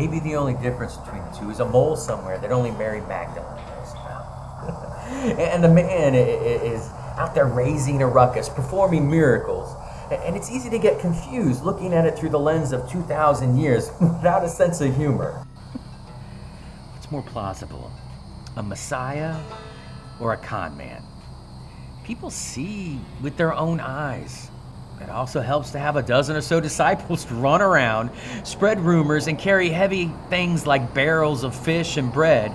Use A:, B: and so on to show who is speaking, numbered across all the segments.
A: Maybe the only difference between the two is a mole somewhere that only Mary Magdalene knows about. And the man is out there raising a ruckus, performing miracles. And it's easy to get confused looking at it through the lens of 2,000 years without a sense of humor. What's more plausible, a messiah or a con man? People see with their own eyes. It also helps to have a dozen or so disciples to run around, spread rumors, and carry heavy things like barrels of fish and bread,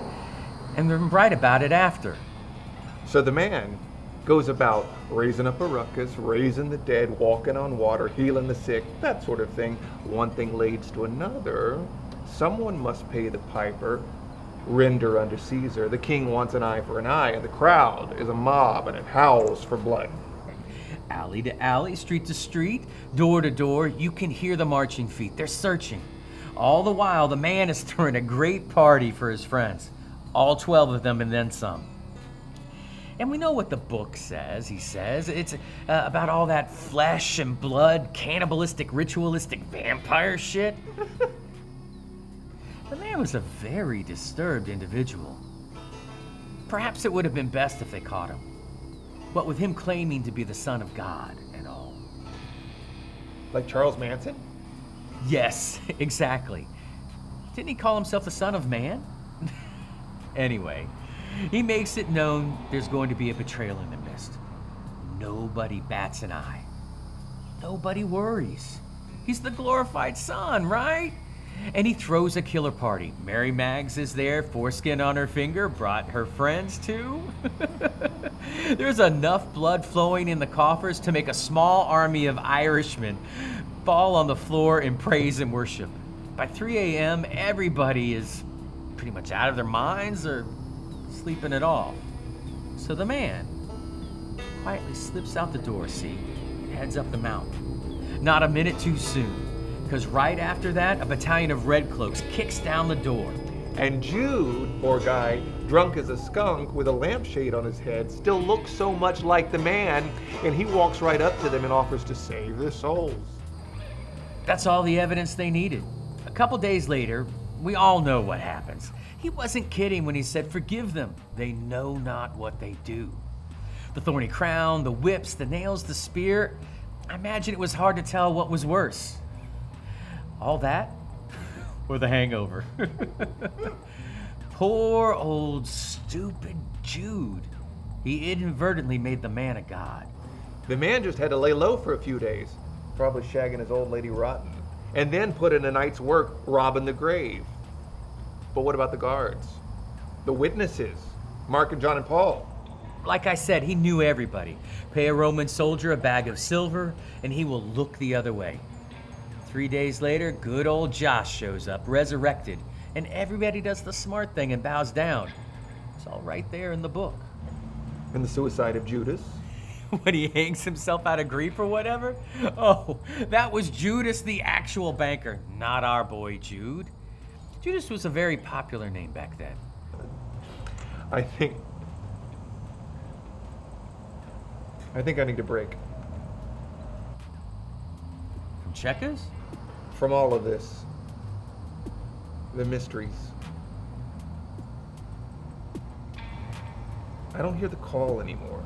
A: and then write about it after.
B: So the man goes about raising up a ruckus, raising the dead, walking on water, healing the sick, that sort of thing. One thing leads to another. Someone must pay the piper. Render unto Caesar. The king wants an eye for an eye, and the crowd is a mob, and it howls for blood.
A: Alley to alley, street to street, door to door, you can hear the marching feet. They're searching. All the while, the man is throwing a great party for his friends. All 12 of them and then some. And we know what the book says. He says it's about all that flesh and blood, cannibalistic, ritualistic vampire shit. The man was a very disturbed individual. Perhaps it would have been best if they caught him. What with him claiming to be the Son of God and all.
B: Like Charles Manson?
A: Yes, exactly. Didn't he call himself the Son of Man? Anyway, he makes it known there's going to be a betrayal in the mist. Nobody bats an eye. Nobody worries. He's the glorified Son, right? And he throws a killer party. Mary Mags is there, foreskin on her finger, brought her friends too. There's enough blood flowing in the coffers to make a small army of Irishmen fall on the floor in praise and worship. By 3 a.m., everybody is pretty much out of their minds or sleeping it off. So the man quietly slips out the door, and heads up the mountain. Not a minute too soon, because right after that, a battalion of redcloaks kicks down the door.
B: And Jude, poor guy, drunk as a skunk with a lampshade on his head, still looks so much like the man, and he walks right up to them and offers to save their souls.
A: That's all the evidence they needed. A couple days later, we all know what happens. He wasn't kidding when he said, "Forgive them. They know not what they do." The thorny crown, the whips, the nails, the spear. I imagine it was hard to tell what was worse. All that or the hangover. Poor old stupid Jude. He inadvertently made the man a god.
B: The man just had to lay low for a few days, probably shagging his old lady rotten, and then put in a night's work robbing the grave. But what about the guards? The witnesses? Mark and John and Paul?
A: Like I said, he knew everybody. Pay a Roman soldier a bag of silver, and he will look the other way. 3 days later, good old Josh shows up, resurrected, and everybody does the smart thing and bows down. It's all right there in the book.
B: And the suicide of Judas?
A: When he hangs himself out of grief or whatever? Oh, that was Judas the actual banker, not our boy Jude. Judas was a very popular name back then.
B: I think I need a break.
A: From Checkers?
B: From all of this. The mysteries. I don't hear the call anymore.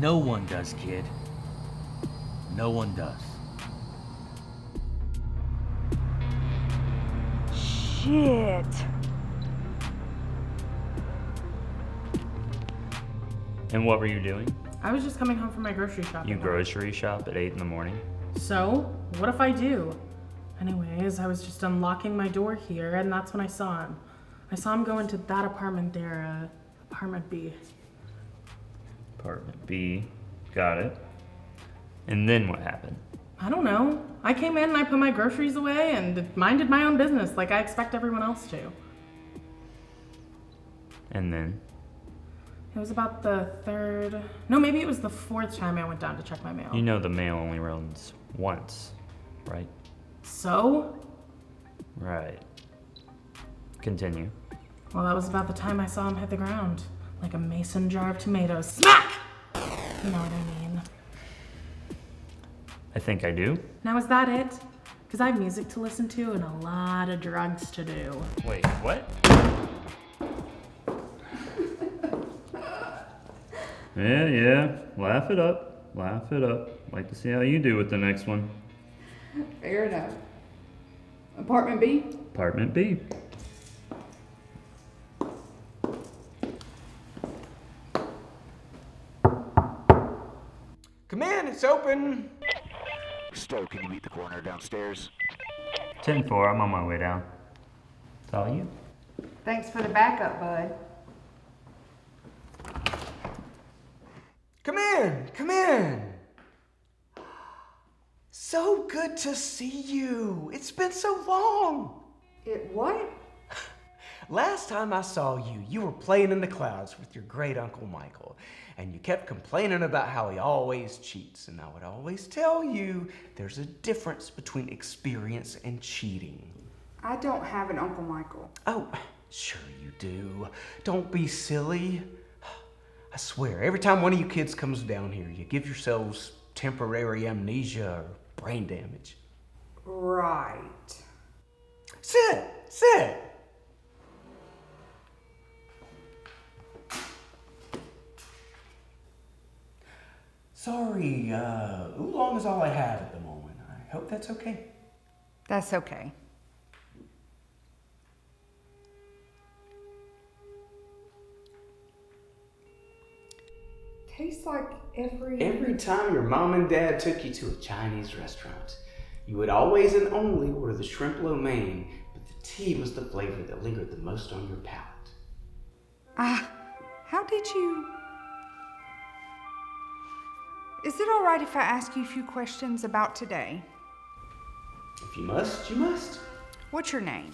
A: No one does, kid. No one does.
C: Shit.
D: And what were you doing?
E: I was just coming home from my grocery shopping.
D: You grocery shop at 8 in the morning?
E: So, what if I do? Anyways, I was just unlocking my door here, and that's when I saw him. I saw him go into that apartment there, apartment B.
D: Apartment B. Got it. And then what happened?
E: I don't know. I came in and I put my groceries away and minded my own business like I expect everyone else to.
D: And then?
E: It was about the maybe it was the fourth time I went down to check my mail.
D: You know the mail only runs once, right?
E: So?
D: Right. Continue.
E: Well, that was about the time I saw him hit the ground. Like a mason jar of tomatoes. Smack! You know what I mean.
D: I think I do.
E: Now, is that it? Because I have music to listen to and a lot of drugs to do.
D: Wait, what? Yeah. Laugh it up. Laugh it up. Like to see how you do with the next one.
C: Fair enough. Apartment B?
D: Apartment B.
F: Come in, it's open.
G: Stowe, can you meet the coroner downstairs?
D: 10-4, I'm on my way down. It's all you.
C: Thanks for the backup, bud.
F: Come in, come in. So good to see you. It's been so long.
C: It what?
F: Last time I saw you, you were playing in the clouds with your great uncle Michael, and you kept complaining about how he always cheats. And I would always tell you there's a difference between experience and cheating.
C: I don't have an Uncle Michael.
F: Oh, sure you do. Don't be silly. I swear, every time one of you kids comes down here, you give yourselves temporary amnesia or brain damage.
C: Right.
F: Sit. Sorry, oolong is all I have at the moment. I hope that's okay.
C: That's okay. Tastes like
F: Every time your mom and dad took you to a Chinese restaurant, you would always and only order the shrimp lo mein, but the tea was the flavor that lingered the most on your palate.
C: How did you... Is it all right if I ask you a few questions about today?
F: If you must, you must.
C: What's your name?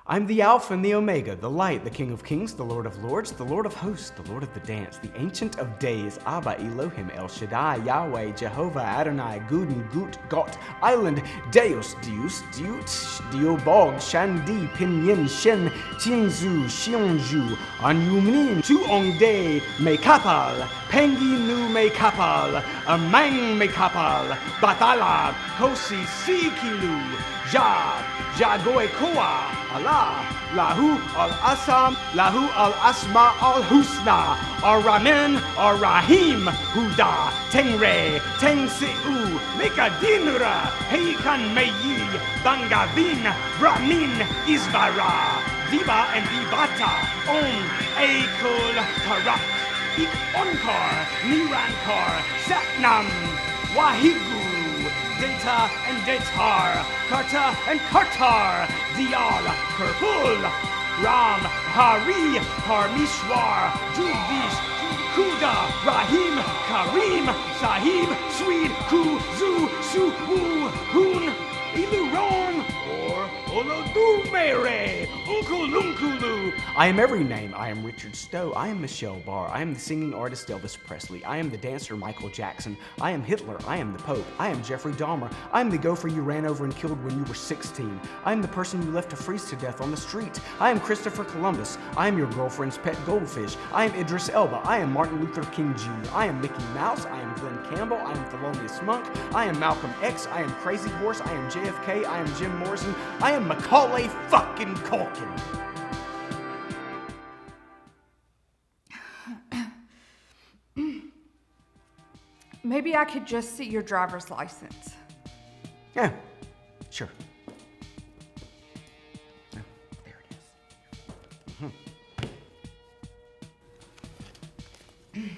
F: I'm the Alpha and the Omega, the Light, the King of Kings, the Lord of Lords, the Lord of Hosts, the Lord of the Dance, the Ancient of Days, Abba, Elohim, El Shaddai, Yahweh, Jehovah, Adonai, Guden, Gut, Got, Island, Deus, Dio Bog, Shandi, Pinyin, Shen, Tinzu, Xiongju, Anyumin, Tuongde, Mekapal, Pengi Nu Mekapal, Amang Mekapal, Batala, Kosi, Sikilu, Jagoe Koa, Allah, Lahu al-Asam, Lahu al-Asma al-Husna, Ar-Ramin, Ar-Rahim, Huda, Tengre, Tengsi'u, Mikadinura, Heikan Meyi, Bangavin, Brahmin, Isvara, Viva and Vivata, Om, Ekul, Karak, Ik Onkar, Nirankar, Satnam, Wahigu, Data and Datar, Karta and Kartar, Dial, Kerpul, Ram, Hari, Parmishwar, Judish, Kuda, Rahim, Karim, Sahib, Swede, Ku, Zu, Su, Wu, Hun, Iluron, or Olodumere, Ukulunkulu. I am every name. I am Richard Stowe. I am Michelle Barr. I am the singing artist Elvis Presley. I am the dancer Michael Jackson. I am Hitler. I am the Pope. I am Jeffrey Dahmer. I am the gopher you ran over and killed when you were 16. I am the person you left to freeze to death on the street. I am Christopher Columbus. I am your girlfriend's pet goldfish. I am Idris Elba. I am Martin Luther King Jr. I am Mickey Mouse. I am Glenn Campbell. I am Thelonious Monk. I am Malcolm X. I am Crazy Horse. I am JFK. I am Jim Morrison. I am Macaulay fucking Culkin.
C: Maybe I could just see your driver's license.
F: Yeah, sure. Oh, there it is.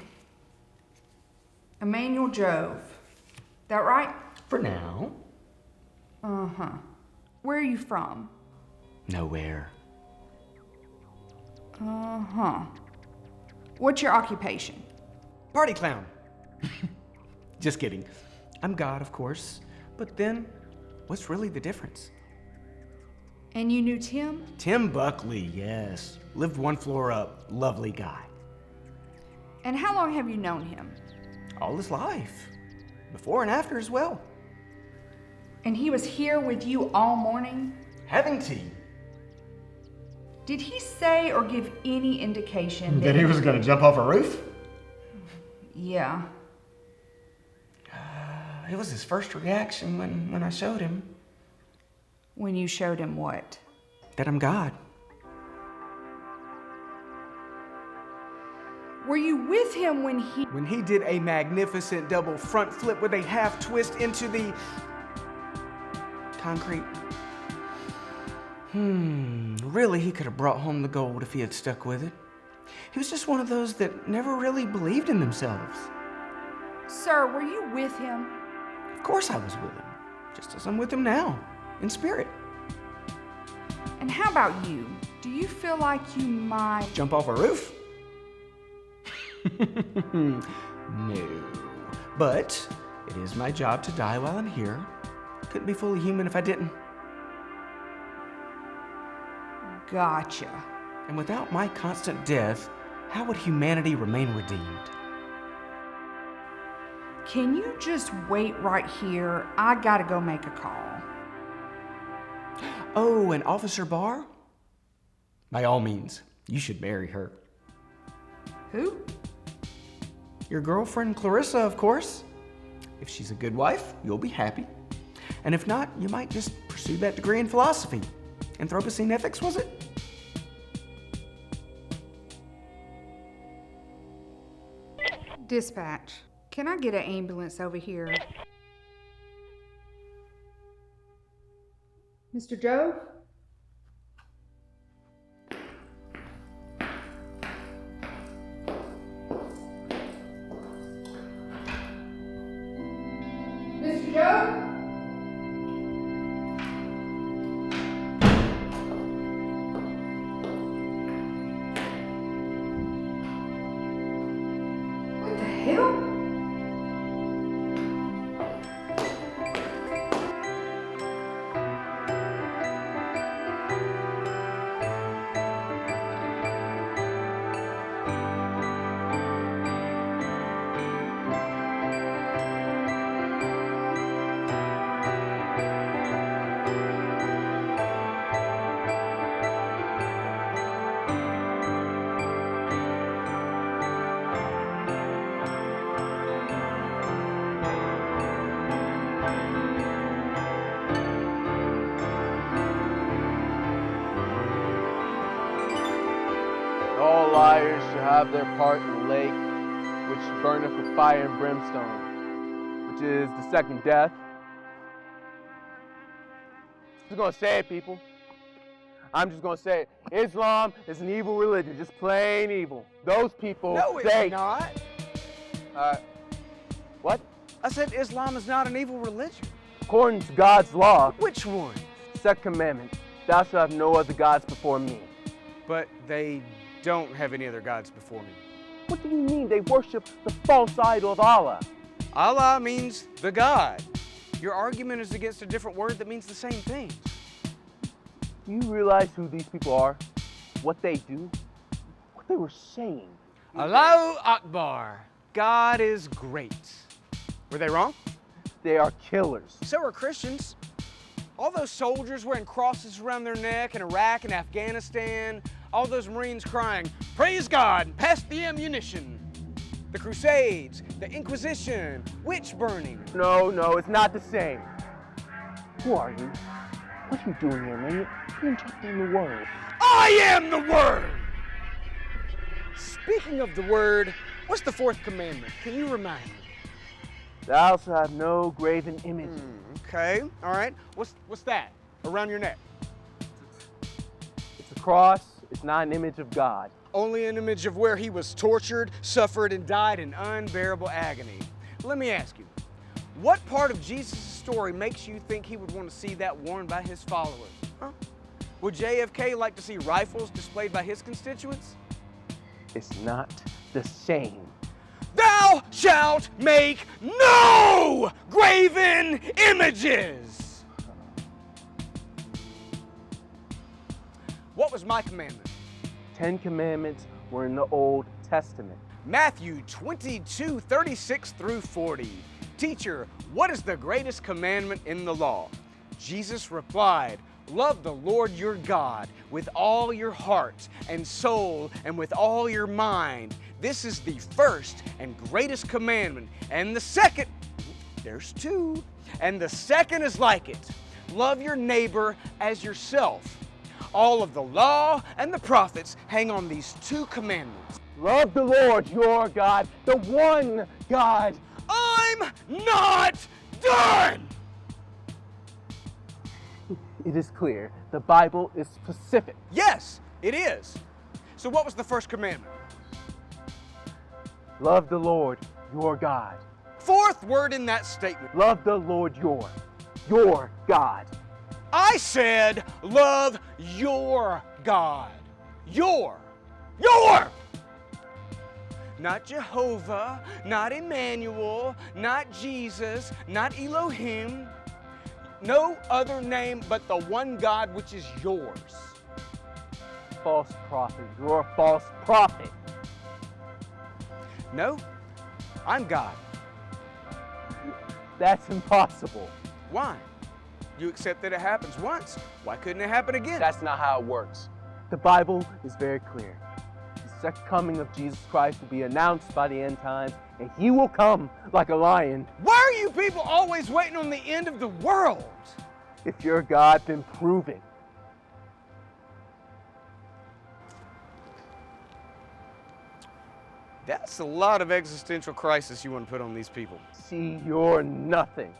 C: Emmanuel Jove. That right?
F: For now.
C: Uh-huh. Where are you from?
F: Nowhere.
C: Uh-huh. What's your occupation?
F: Party clown. Just kidding. I'm God, of course. But then, what's really the difference?
C: And you knew Tim?
F: Tim Buckley, yes. Lived one floor up. Lovely guy.
C: And how long have you known him?
F: All his life. Before and after as well.
C: And he was here with you all morning?
F: Having tea.
C: Did he say or give any indication
H: That he was going to jump off a roof?
C: Yeah.
F: It was his first reaction when I showed him
C: When you showed him what?
F: that I'm God.
C: Were you with him when he...
F: When he did a magnificent double front flip with a half twist into the concrete. Really, he could have brought home the gold if he had stuck with it. He was just one of those that never really believed in themselves.
C: Sir, were you with him?
F: Of course I was with him, just as I'm with him now, in spirit.
C: And how about you? Do you feel like you might...
F: Jump off a roof? No. But it is my job to die while I'm here. Couldn't be fully human if I didn't.
C: Gotcha.
F: And without my constant death, how would humanity remain redeemed?
C: Can you just wait right here? I gotta go make a call.
F: Oh, and Officer Barr? By all means, you should marry her.
C: Who?
F: Your girlfriend Clarissa, of course. If she's a good wife, you'll be happy. And if not, you might just pursue that degree in philosophy. Anthropocene ethics, was it?
C: Dispatch. Can I get an ambulance over here? Mr. Jove? Mr. Jove? What the hell?
H: All liars shall have their part in the lake, which burneth with fire and brimstone, which is the second death. I'm just gonna say it, people. I'm just gonna say it. Islam is an evil religion, just plain evil. Those people
F: No,
H: say...
F: it's not.
H: What?
F: I said Islam is not an evil religion.
H: According to God's law,
F: Which one?
H: second commandment, thou shalt have no other gods before me.
F: But they don't have any other gods before me.
H: What do you mean they worship the false idol of Allah?
F: Allah means the God. Your argument is against a different word that means the same thing.
H: Do you realize who these people are? What they do? What they were saying?
F: Allahu Akbar. God is great. Were they wrong?
H: They are killers.
F: So are Christians. All those soldiers wearing crosses around their neck in Iraq and Afghanistan. All those Marines crying, "Praise God, pass the ammunition." The Crusades, the Inquisition, witch burning.
H: No, it's not the same. Who are you? What are you doing here, man? You're interpreting the word.
F: I am the Word! Speaking of the Word, what's the fourth commandment? Can you remind me?
H: Thou shalt have no graven image.
F: Okay, all right. What's that around your neck?
H: It's a cross. It's not an image of God.
F: Only an image of where he was tortured, suffered, and died in unbearable agony. Let me ask you, what part of Jesus' story makes you think he would want to see that worn by his followers? Huh? Would JFK like to see rifles displayed by his constituents?
H: It's not the same.
F: Thou shalt make no graven images! What was my commandment?
H: 10 commandments were in the Old Testament.
F: Matthew 22:36 through 40. Teacher, what is the greatest commandment in the law? Jesus replied, love the Lord your God with all your heart and soul and with all your mind. This is the first and greatest commandment. And the second There's two. And the second is like it. Love your neighbor as yourself. All of the law and the prophets hang on these two commandments.
H: Love the Lord your God, the one God.
F: I'm not done!
H: It is clear. The Bible is specific.
F: Yes, it is. So what was the first commandment?
H: Love the Lord your God.
F: Fourth word in that statement.
H: Love the Lord your God.
F: I said, love your God. Your. Not Jehovah, not Emmanuel, not Jesus, not Elohim. No other name but the one God which is yours.
H: False prophet. You're a false prophet.
F: No, I'm God.
H: That's impossible.
F: Why? You accept that it happens once. Why couldn't it happen again?
H: That's not how it works. The Bible is very clear. The second coming of Jesus Christ will be announced by the end times, and he will come like a lion.
F: Why are you people always waiting on the end of the world?
H: If you're God, then prove it.
F: That's a lot of existential crisis you want to put on these people.
H: See, you're nothing.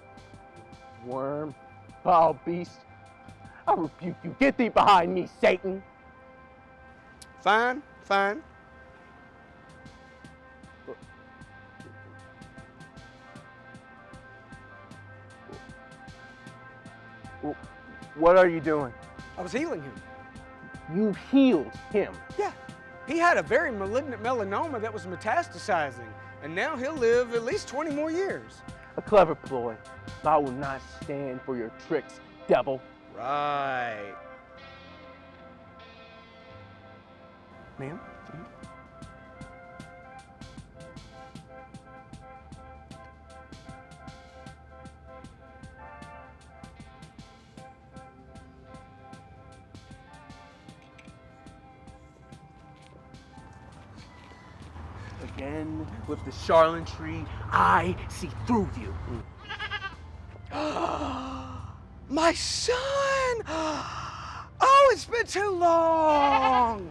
H: Worm, foul beast. I rebuke you. Get thee behind me, Satan.
F: Fine.
H: What are you doing?
F: I was healing him.
H: You healed him.
F: Yeah. He had a very malignant melanoma that was metastasizing, and now he'll live at least 20 more years.
H: A clever ploy. I will not stand for your tricks, devil.
F: Right. Ma'am?
H: Again, with the charlatanry, I see through you.
F: My son! Oh, it's been too long!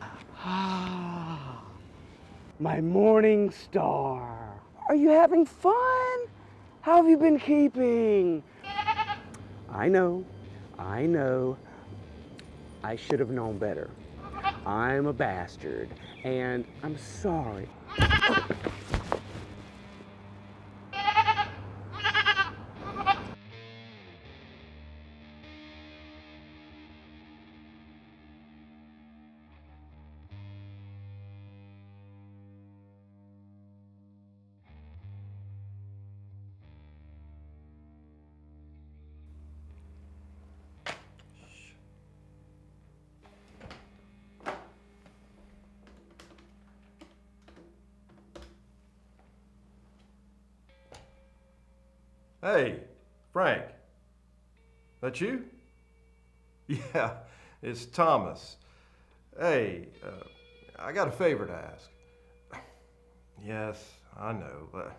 H: My morning star. Are you having fun? How have you been keeping? I know. I should have known better. I'm a bastard, and I'm sorry.
I: Hey, Frank. That you? Yeah, it's Thomas. Hey, I got a favor to ask. Yes, I know.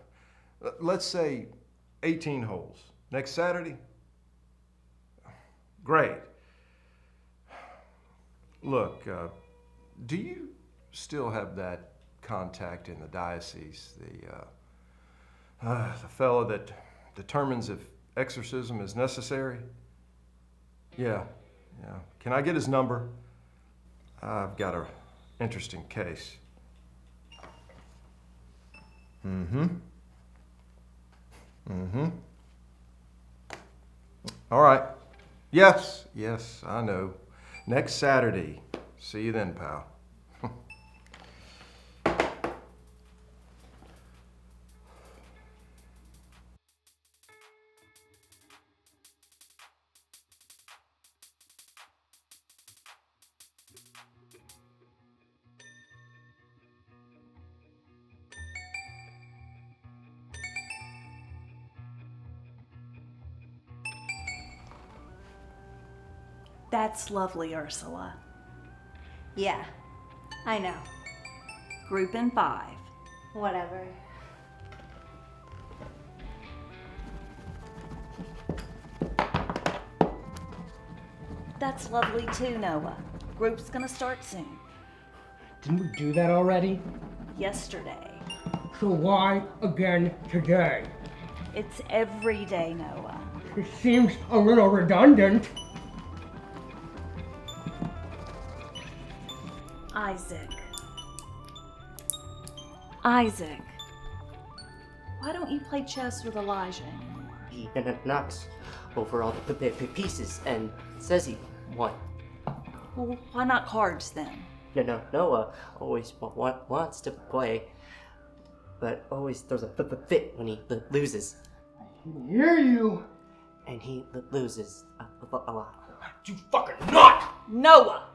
I: Let's say 18 holes. Next Saturday? Great. Look, do you still have that contact in the diocese? The fellow that determines if exorcism is necessary? Yeah. Can I get his number? I've got an interesting case. All right. Yes, I know. Next Saturday. See you then, pal.
J: That's lovely, Ursula. Yeah, I know. Group in 5. Whatever. That's lovely too, Noah. Group's gonna start soon.
K: Didn't we do that already?
J: Yesterday.
K: So why again today?
J: It's every day, Noah.
K: It seems a little redundant.
J: Isaac. Isaac. Why don't you play chess with Elijah anymore?
L: He knocks over all the pieces and says he won.
J: Well, why not cards then?
L: No, Noah always wants to play, but always throws a fit when he loses.
K: I can hear you.
L: And he loses a lot.
K: You fucking not!
J: Noah!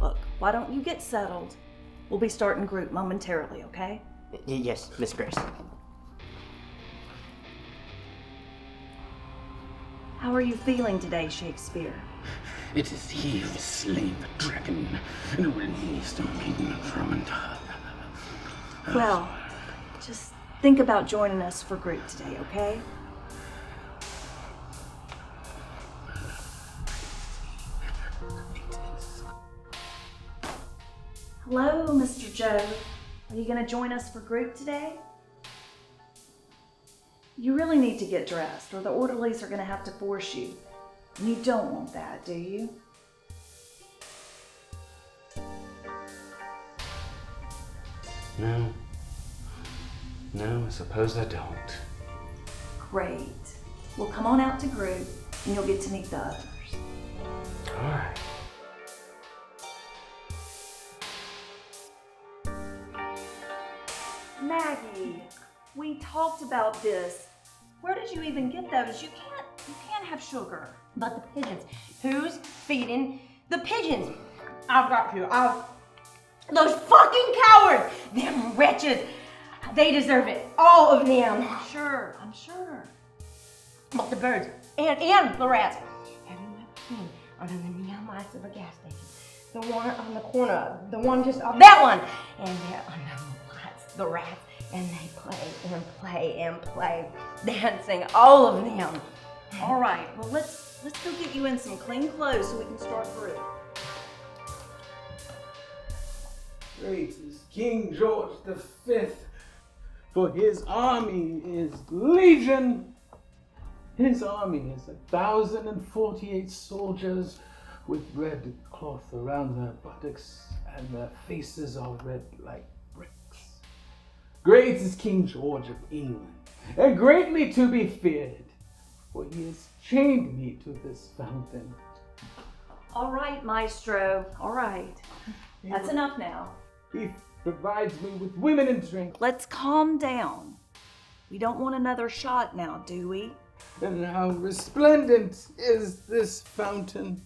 J: Look, why don't you get settled? We'll be starting group momentarily, okay?
L: Yes, Miss Grace.
J: How are you feeling today, Shakespeare?
M: It is he who has slain the dragon and released the maiden from Antara.
J: Well, just think about joining us for group today, okay? Hello, Mr. Jove. Are you gonna join us for group today? You really need to get dressed, or the orderlies are gonna have to force you. And you don't want that, do you?
M: No, I suppose I don't.
J: Great. Well, come on out to group, and you'll get to meet the others.
M: All right.
J: Maggie, we talked about this. Where did you even get those? You can't have sugar.
N: But the pigeons. Who's feeding the pigeons? I've got to. Those fucking cowards! Them wretches! They deserve it. All of them.
J: I'm sure.
N: But the birds and the rats. Have you ever seen under the neon lights of a gas station? The one on the corner, the one just off that one. And they're under the lights, the rats, and they play and play and play, dancing, all of them.
J: All right, well, let's go get you in some clean clothes so we can start group.
F: Great is King George V, for his army is legion. His army is 1,048 soldiers with red cloth around their buttocks, and their faces are red like bricks. Great is King George of England, and greatly to be feared, for he has chained me to this fountain.
J: All right, Maestro, all right. That's enough now.
F: He provides me with women and drink.
J: Let's calm down. We don't want another shot now, do we?
F: And how resplendent is this fountain.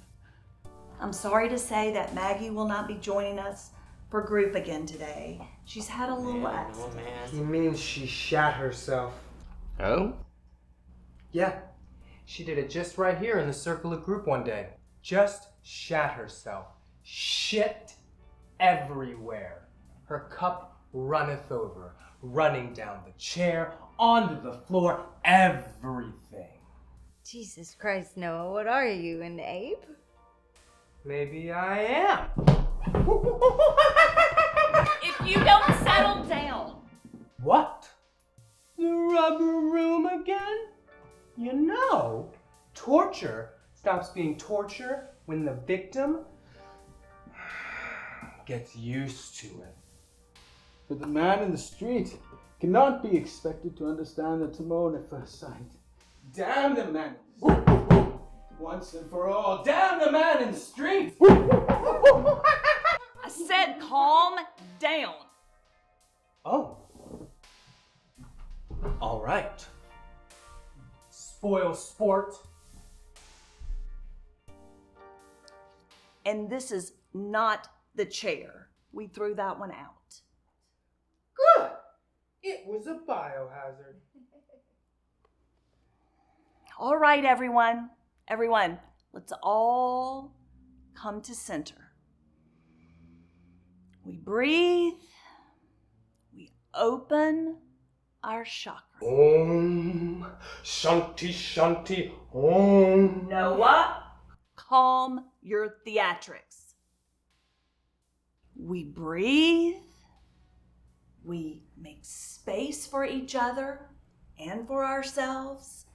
J: I'm sorry to say that Maggie will not be joining us for group again today. She's had a little accident.
O: He means she shat herself.
L: Oh?
O: Yeah. She did it just right here in the circle of group one day. Just shat herself. Shit everywhere. Her cup runneth over, running down the chair, onto the floor, everything.
P: Jesus Christ, Noah, what are you, an ape?
O: Maybe I am.
J: If you don't settle down.
O: What? The rubber room again? You know, torture stops being torture when the victim gets used to it.
F: But the man in the street cannot be expected to understand the Timon at first sight. Damn the man! Once and for all, damn the man in the street!
J: I said calm down.
O: Oh. All right. Spoil sport.
J: And this is not the chair. We threw that one out.
O: Good. It was a biohazard.
J: All right, everyone. Everyone, let's all come to center. We breathe. We open our chakras.
O: Om Shanti Shanti Om.
J: Noah, calm your theatrics. We breathe. We make space for each other and for ourselves.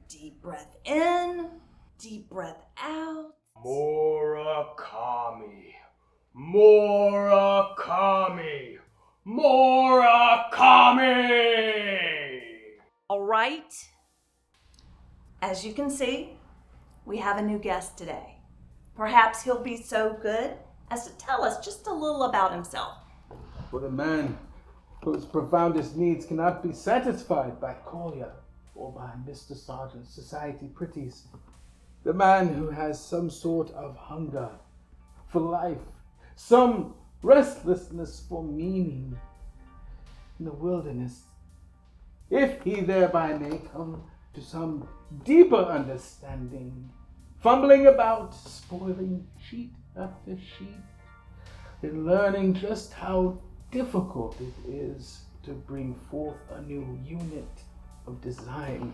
J: Deep breath in, deep breath out.
O: Murakami. Murakami. Murakami.
J: All right. As you can see, we have a new guest today. Perhaps he'll be so good as to tell us just a little about himself.
Q: For the man whose profoundest needs cannot be satisfied by Kolya or by Mr. Sergeant's society pretties. The man who has some sort of hunger for life, some restlessness for meaning in the wilderness. If he thereby may come to some deeper understanding, fumbling about, spoiling sheet after sheet, and learning just how difficult it is to bring forth a new unit of design.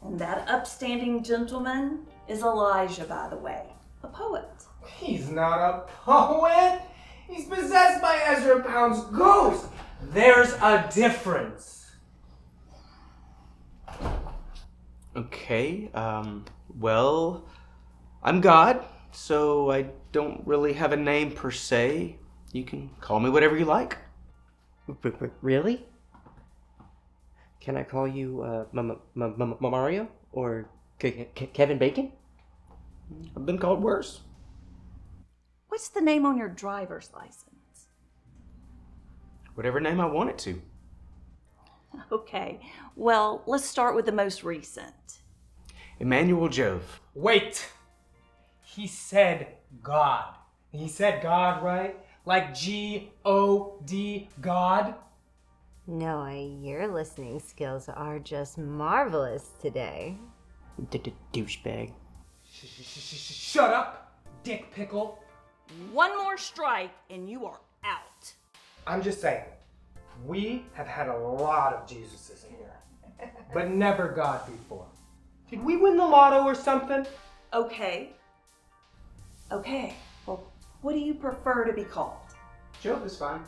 J: And that upstanding gentleman is Elijah, by the way, a poet.
O: He's not a poet. He's possessed by Ezra Pound's ghost. There's a difference.
F: Okay, well, I'm God, so I don't really have a name per se. You can call me whatever you like.
L: Really? Can I call you Mario or Kevin Bacon?
F: I've been called worse.
J: What's the name on your driver's license?
F: Whatever name I want it to.
J: Okay, well, let's start with the most recent.
F: Emmanuel Jove.
O: Wait. He said God. He said God, right? Like G-O-D, God?
P: Noah, your listening skills are just marvelous today.
L: Douchebag.
O: Shut up, dick pickle.
J: One more strike and you are out.
O: I'm just saying, we have had a lot of Jesuses in here, but never God before. Did we win the lotto or something?
J: Okay. Well, what do you prefer to be called?
F: Jove is fine.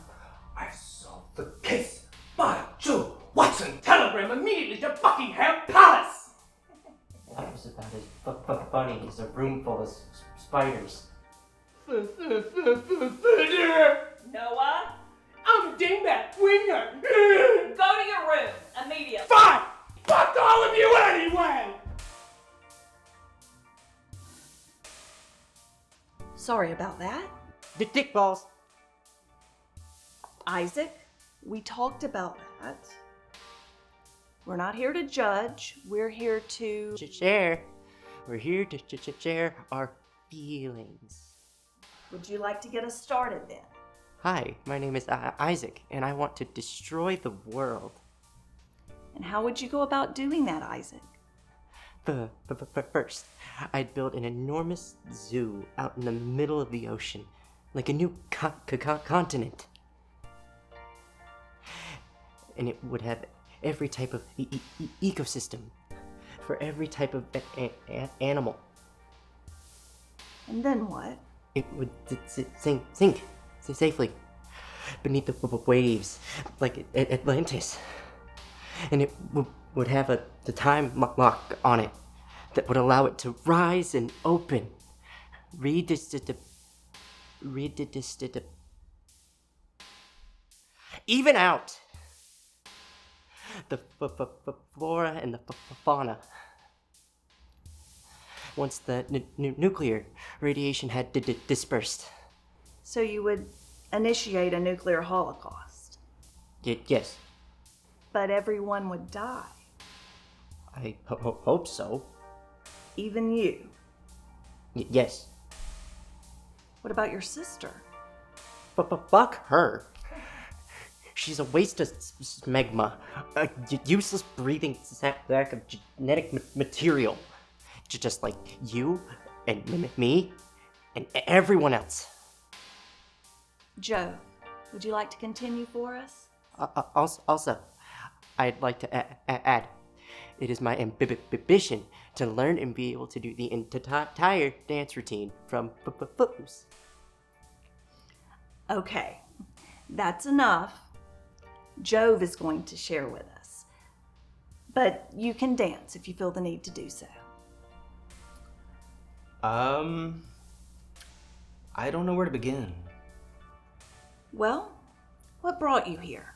O: I solved the case. By Jove, Watson, telegram immediately to Buckingham Palace.
L: That was about as funny as a room full of spiders.
J: Noah?
O: I'm Dingbat Winger.
J: Go to your room immediately.
O: Fine! Fuck all of you anyway!
J: Sorry about that.
L: Dick balls.
J: Isaac, we talked about that. We're not here to judge. We're here to
L: share. We're here to share our feelings.
J: Would you like to get us started then?
L: Hi, my name is Isaac, and I want to destroy the world.
J: And how would you go about doing that, Isaac?
L: First, I'd build an enormous zoo out in the middle of the ocean, like a new continent. And it would have every type of ecosystem for every type of animal.
J: And then what?
L: It would sink safely beneath the waves, like Atlantis. And it would have the time lock on it that would allow it to rise and open. Even out the flora and the fauna. Once the nuclear radiation had dispersed.
J: So you would initiate a nuclear holocaust?
L: Yes.
J: But everyone would die.
L: I hope so.
J: Even you?
L: Yes.
J: What about your sister?
L: Fuck her. She's a waste of smegma, a useless breathing sack of genetic material. Just like you and me and everyone else.
J: Joe, would you like to continue for us?
L: Also, I'd like to add, it is my ambition to learn and be able to do the entire dance routine from Footloose.
J: Okay, that's enough. Jove is going to share with us. But you can dance if you feel the need to do so.
F: I don't know where to begin.
J: Well, what brought you here?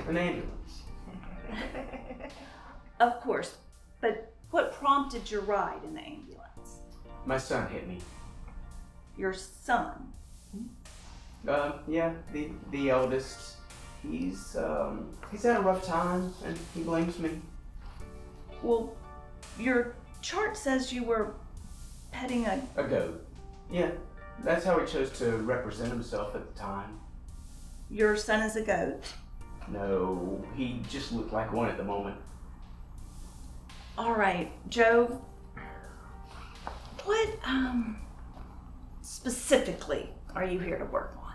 F: An ambulance.
J: Of course, but what prompted your ride in the ambulance?
F: My son hit me.
J: Your son?
F: Yeah, the eldest. He's had a rough time and he blames me.
J: Well, your chart says you were petting a
F: goat. Yeah, that's how he chose to represent himself at the time.
J: Your son is a goat?
F: No, he just looked like one at the moment.
J: All right, Jove. What, specifically are you here to work on?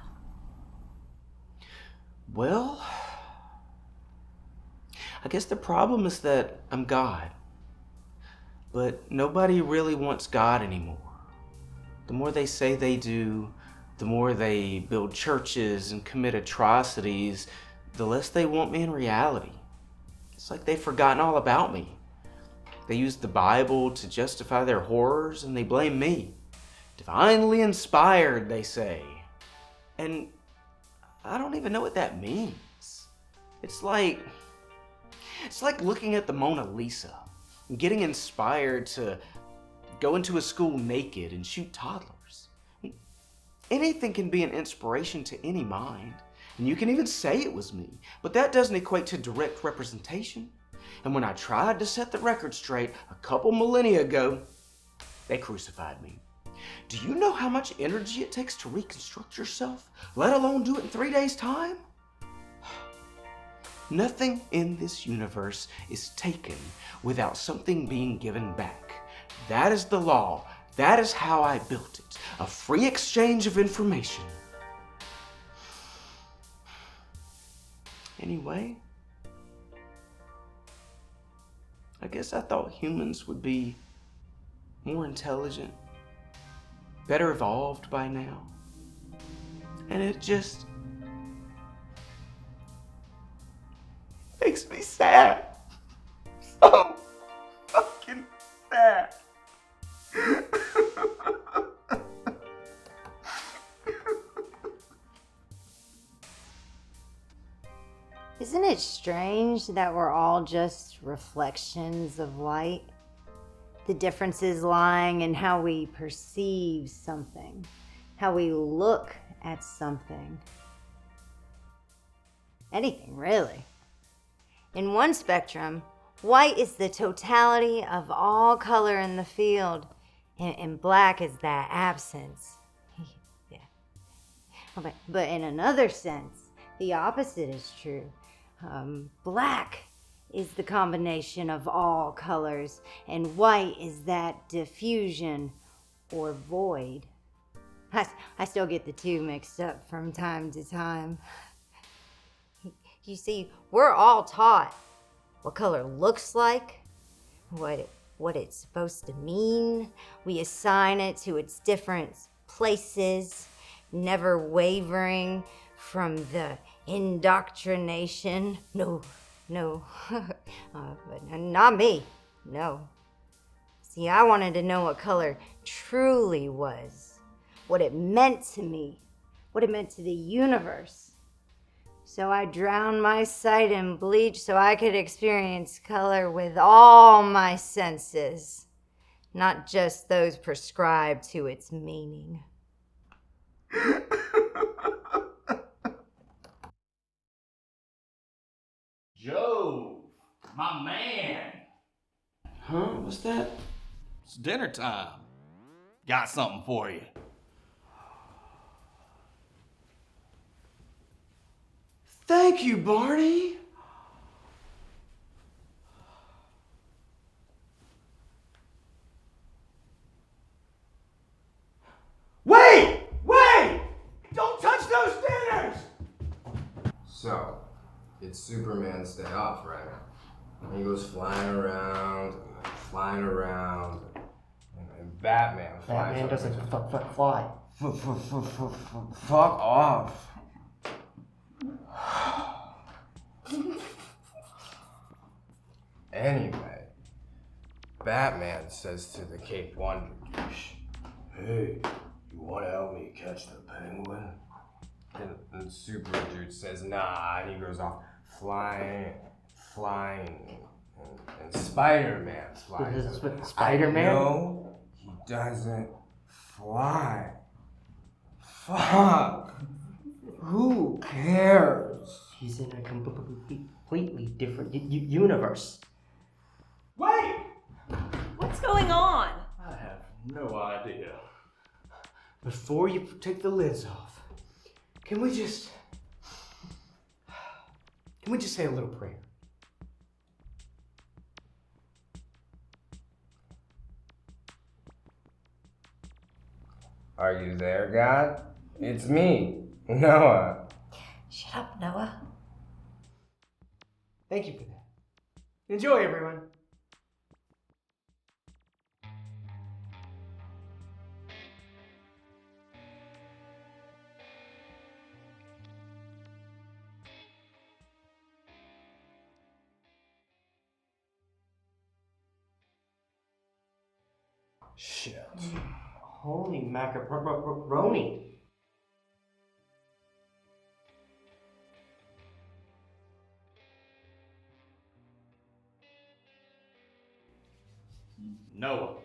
F: Well, I guess the problem is that I'm God. But nobody really wants God anymore. The more they say they do, the more they build churches and commit atrocities, the less they want me in reality. It's like they've forgotten all about me. They use the Bible to justify their horrors and they blame me. Divinely inspired, they say. And I don't even know what that means. It's like looking at the Mona Lisa and getting inspired to go into a school naked and shoot toddlers. Anything can be an inspiration to any mind, and you can even say it was me, but that doesn't equate to direct representation. And when I tried to set the record straight a couple millennia ago, they crucified me. Do you know how much energy it takes to reconstruct yourself, let alone do it in 3 days' time? Nothing in this universe is taken without something being given back. That is the law. That is how I built it. A free exchange of information. Anyway, I guess I thought humans would be more intelligent, better evolved by now. And it just makes me sad. So fucking sad.
P: Isn't it strange that we're all just reflections of light? The differences lying in how we perceive something, how we look at something. Anything, really. In one spectrum, white is the totality of all color in the field, and black is that absence. Yeah. But in another sense, the opposite is true. Black is the combination of all colors, and white is that diffusion or void. I still get the two mixed up from time to time. You see, we're all taught what color looks like, what it's supposed to mean. We assign it to its different places, never wavering from the indoctrination. No, but not me, no. See, I wanted to know what color truly was, what it meant to me, what it meant to the universe. So I drowned my sight in bleach so I could experience color with all my senses, not just those prescribed to its meaning.
M: Jove, my man.
F: Huh? What's that?
M: It's dinner time. Got something for you.
F: Thank you, Barney. Wait! Don't touch those dinners!
B: So, it
R: it's Superman's day off, right? And he goes flying around, and Batman flies.
L: Batman doesn't fly.
R: Fuck off. Anyway, Batman says to the Cape Wonder Douche, "Hey, you want to help me catch the Penguin?" And Super Dude says, "Nah," and he goes off flying, and Spider-Man flies.
L: Spider-Man?
R: No, he doesn't fly. Fuck. Who cares?
L: He's in a completely different universe.
S: Wait!
J: What's going on?
S: I have no idea.
F: Before you take the lids off, can we just say a little prayer?
R: Are you there, God? It's me, Noah.
J: Shut up, Noah.
F: Thank you for that. Enjoy, everyone.
R: Shit.
L: Holy macaroni.
S: Noah,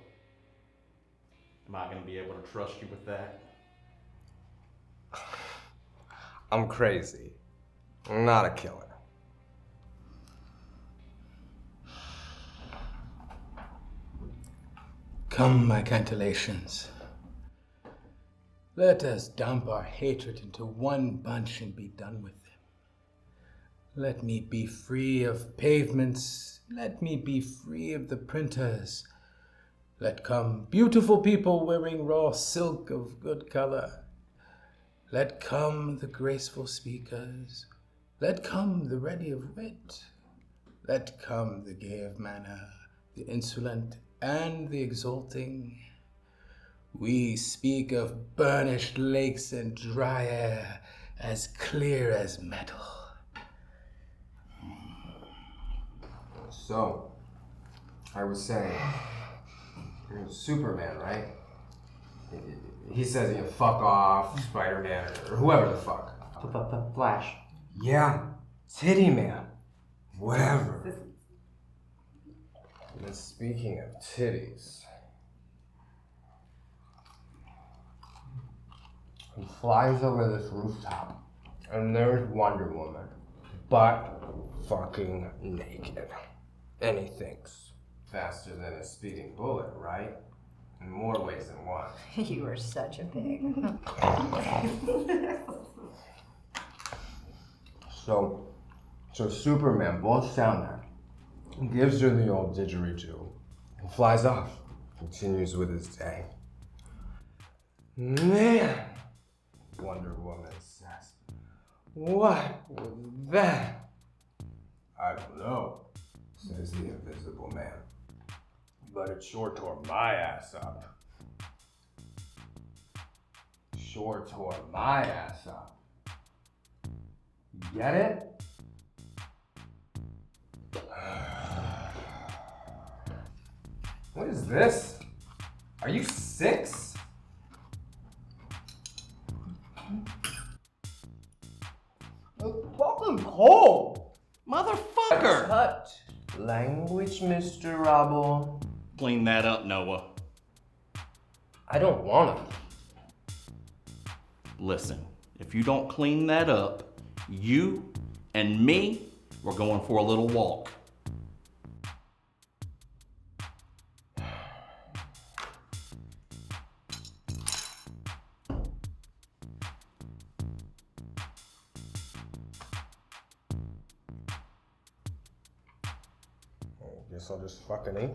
S: am I going to be able to trust you with that?
R: I'm crazy. I'm not a killer.
Q: Come, my cantellations. Let us dump our hatred into one bunch and be done with them. Let me be free of pavements. Let me be free of the printers. Let come beautiful people wearing raw silk of good color. Let come the graceful speakers. Let come the ready of wit. Let come the gay of manner, the insolent and the exalting. We speak of burnished lakes and dry air as clear as metal.
R: So, I was saying, you're Superman, right? He says, fuck off, Spider-Man, or whoever the fuck.
L: Flash.
R: Yeah, Titty Man. Whatever. And speaking of titties, he flies over this rooftop, and there's Wonder Woman, butt fucking naked. And he thinks, faster than a speeding bullet, right? In more ways than one.
P: You are such a pig.
R: So Superman busts down there, gives her the old didgeridoo, and flies off. Continues with his day. Man, Wonder Woman says, what was that? I don't know, says the Invisible Man. But it sure tore my ass up. Sure tore my ass up. Get it? What is this? Are you 6?
L: Fucking cold! Motherfucker!
R: Cut language, Mr. Robble.
S: Clean that up, Noah.
R: I don't want to.
S: Listen, if you don't clean that up, you and me, we're going for a little walk.
R: Guess I'll just fucking eat.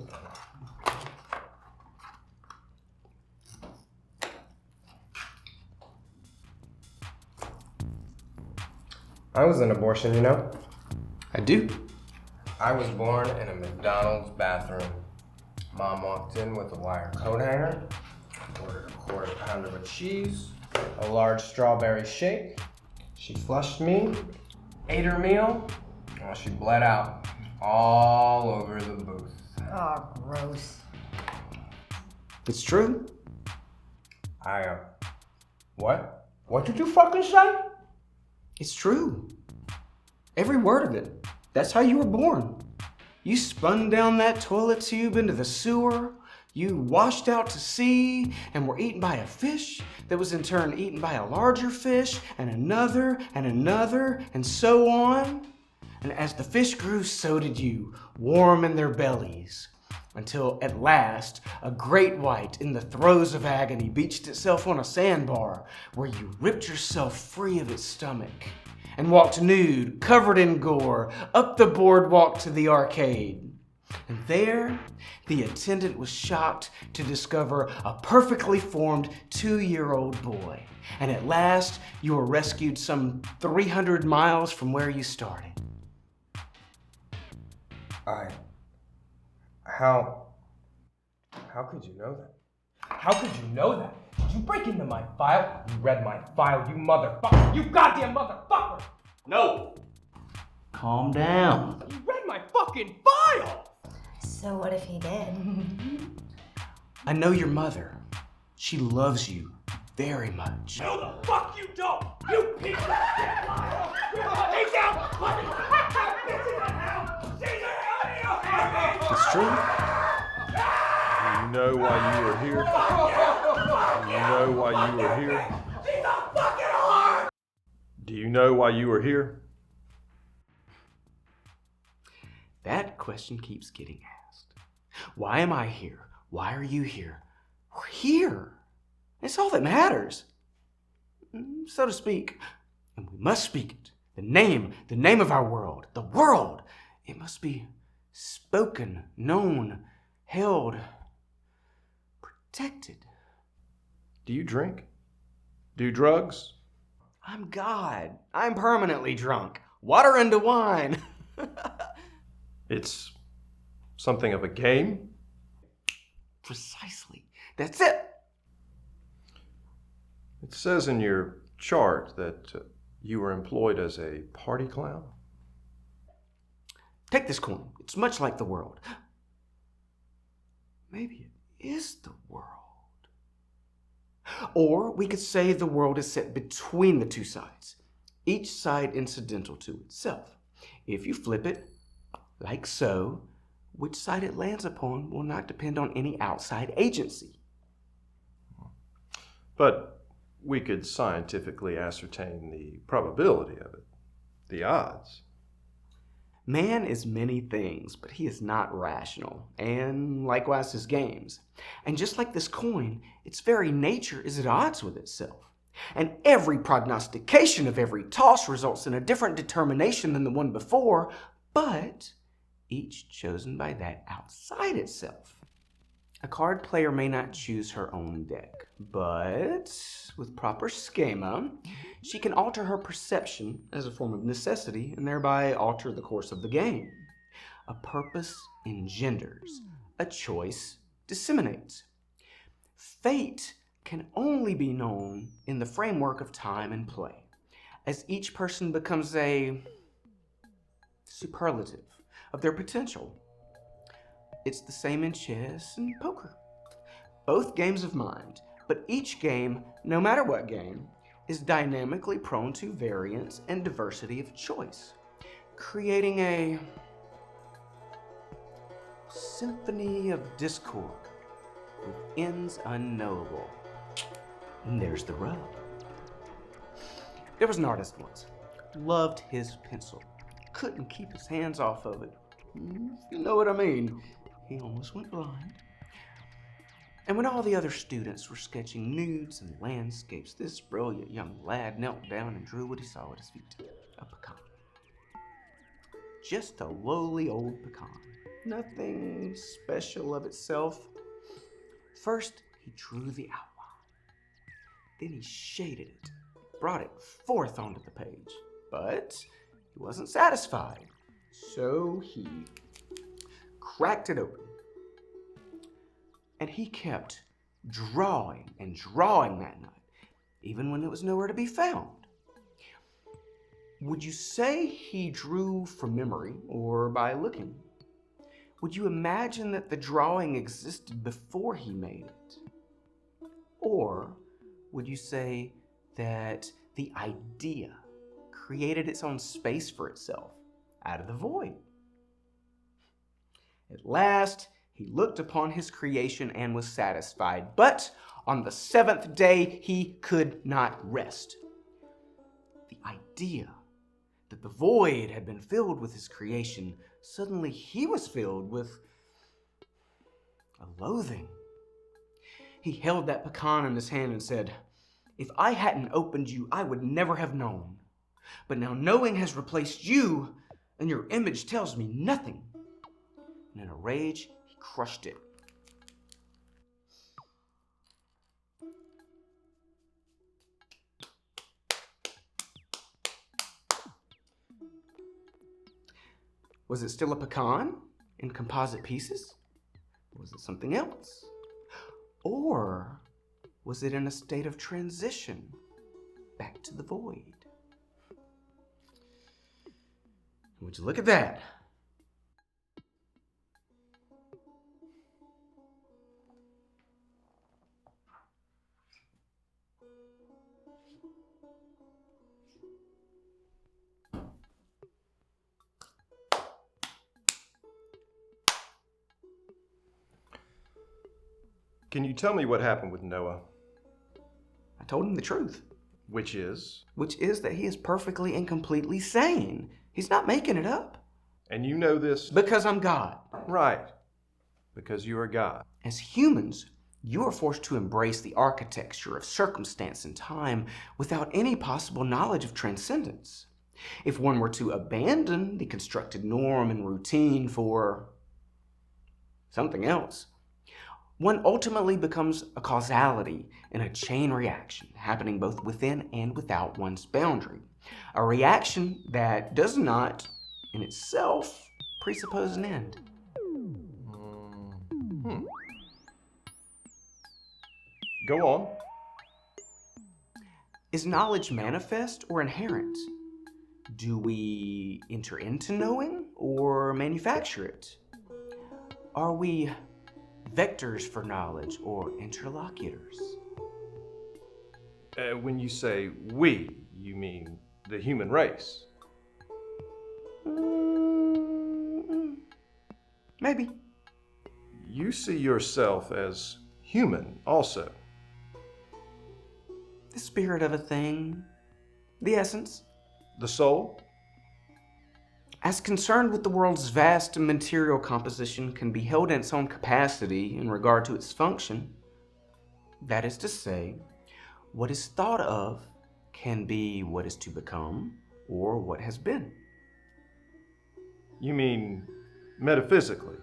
R: I was an abortion, you know?
F: do.
R: I was born in a McDonald's bathroom. Mom walked in with a wire coat hanger, ordered a quarter pounder of cheese, a large strawberry shake. She flushed me, ate her meal, while she bled out all over the booth.
P: Oh, gross.
F: It's true.
R: What? What did you fucking say?
F: It's true. Every word of it. That's how you were born. You spun down that toilet tube into the sewer. You washed out to sea and were eaten by a fish that was in turn eaten by a larger fish and another and so on. And as the fish grew, so did you, warm in their bellies. Until at last, a great white in the throes of agony beached itself on a sandbar where you ripped yourself free of its stomach and walked nude, covered in gore, up the boardwalk to the arcade. And there, the attendant was shocked to discover a perfectly formed 2-year-old boy. And at last, you were rescued some 300 miles from where you started.
R: How could you know that?
O: How could you know that? Did you break into my file? You read my file, you motherfucker! You goddamn motherfucker!
S: No! Calm down.
O: You read my fucking file!
P: So what if he did?
F: I know your mother. She loves you very much.
O: No, the fuck you don't! You piece of shit! He's out!
F: It's true.
I: Do you know why you were here? Do you know why you were here?
O: She's a fucking whore!
I: Do you know why you were here?
F: That question keeps getting asked. Why am I here? Why are you here? We're here. It's all that matters, so to speak. And we must speak it. The name of our world, the world. It must be spoken, known, held, protected.
I: Do you drink? Do drugs?
F: I'm God. I'm permanently drunk. Water into wine.
I: It's something of a game?
F: Precisely. That's it.
I: It says in your chart that you were employed as a party clown?
F: Take this coin. It's much like the world. Maybe it is the world. Or we could say the world is set between the two sides, each side incidental to itself. If you flip it, like so, which side it lands upon will not depend on any outside agency.
I: But we could scientifically ascertain the probability of it, the odds.
F: Man is many things, but he is not rational, and likewise his games. And just like this coin, its very nature is at odds with itself. And every prognostication of every toss results in a different determination than the one before, but each chosen by that outside itself. A card player may not choose her own deck, but with proper schema, she can alter her perception as a form of necessity and thereby alter the course of the game. A purpose engenders, a choice disseminates. Fate can only be known in the framework of time and play, as each person becomes a superlative of their potential. It's the same in chess and poker. Both games of mind, but each game, no matter what game, is dynamically prone to variance and diversity of choice, creating a symphony of discord with ends unknowable. And there's the rub. There was an artist once, loved his pencil, couldn't keep his hands off of it. You know what I mean. He almost went blind. And when all the other students were sketching nudes and landscapes, this brilliant young lad knelt down and drew what he saw at his feet. A pecan. Just a lowly old pecan. Nothing special of itself. First, he drew the outline. Then he shaded it, brought it forth onto the page. But he wasn't satisfied. So he cracked it open. And he kept drawing and drawing that night, even when it was nowhere to be found. Would you say he drew from memory or by looking? Would you imagine that the drawing existed before he made it? Or would you say that the idea created its own space for itself out of the void? At last, he looked upon his creation and was satisfied. But on the seventh day, he could not rest. The idea that the void had been filled with his creation, suddenly he was filled with a loathing. He held that pecan in his hand and said, "If I hadn't opened you, I would never have known. But now knowing has replaced you, and your image tells me nothing." And in a rage, he crushed it. Was it still a pecan in composite pieces? Was it something else? Or was it in a state of transition back to the void? Would you look at that?
I: Can you tell me what happened with Noah?
F: I told him the truth.
I: Which is?
F: Which is that he is perfectly and completely sane. He's not making it up.
I: And you know this?
F: Because I'm God.
I: Right. Because you are God.
F: As humans, you are forced to embrace the architecture of circumstance and time without any possible knowledge of transcendence. If one were to abandon the constructed norm and routine for something else, one ultimately becomes a causality in a chain reaction happening both within and without one's boundary. A reaction that does not, in itself, presuppose an end.
I: Go on.
F: Is knowledge manifest or inherent? Do we enter into knowing or manufacture it? Are we vectors for knowledge or interlocutors?
I: When you say we, you mean the human race?
F: Maybe.
I: You see yourself as human also.
F: The spirit of a thing. The essence.
I: The soul?
F: As concerned with the world's vast material composition can be held in its own capacity in regard to its function. That is to say, what is thought of can be what is to become or what has been.
I: You mean metaphysically?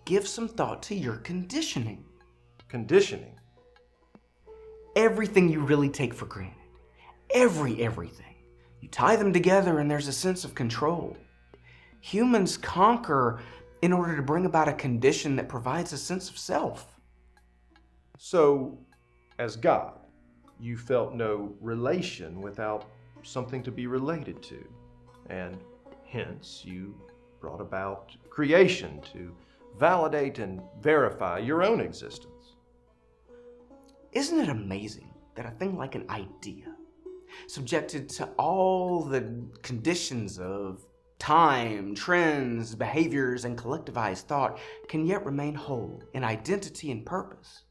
F: Give some thought to your conditioning.
I: Conditioning?
F: Everything you really take for granted. Everything. You tie them together and there's a sense of control. Humans conquer in order to bring about a condition that provides a sense of self.
I: So, as God, you felt no relation without something to be related to, and hence you brought about creation to validate and verify your own existence.
F: Isn't it amazing that a thing like an idea, subjected to all the conditions of time, trends, behaviors, and collectivized thought, can yet remain whole in identity and purpose?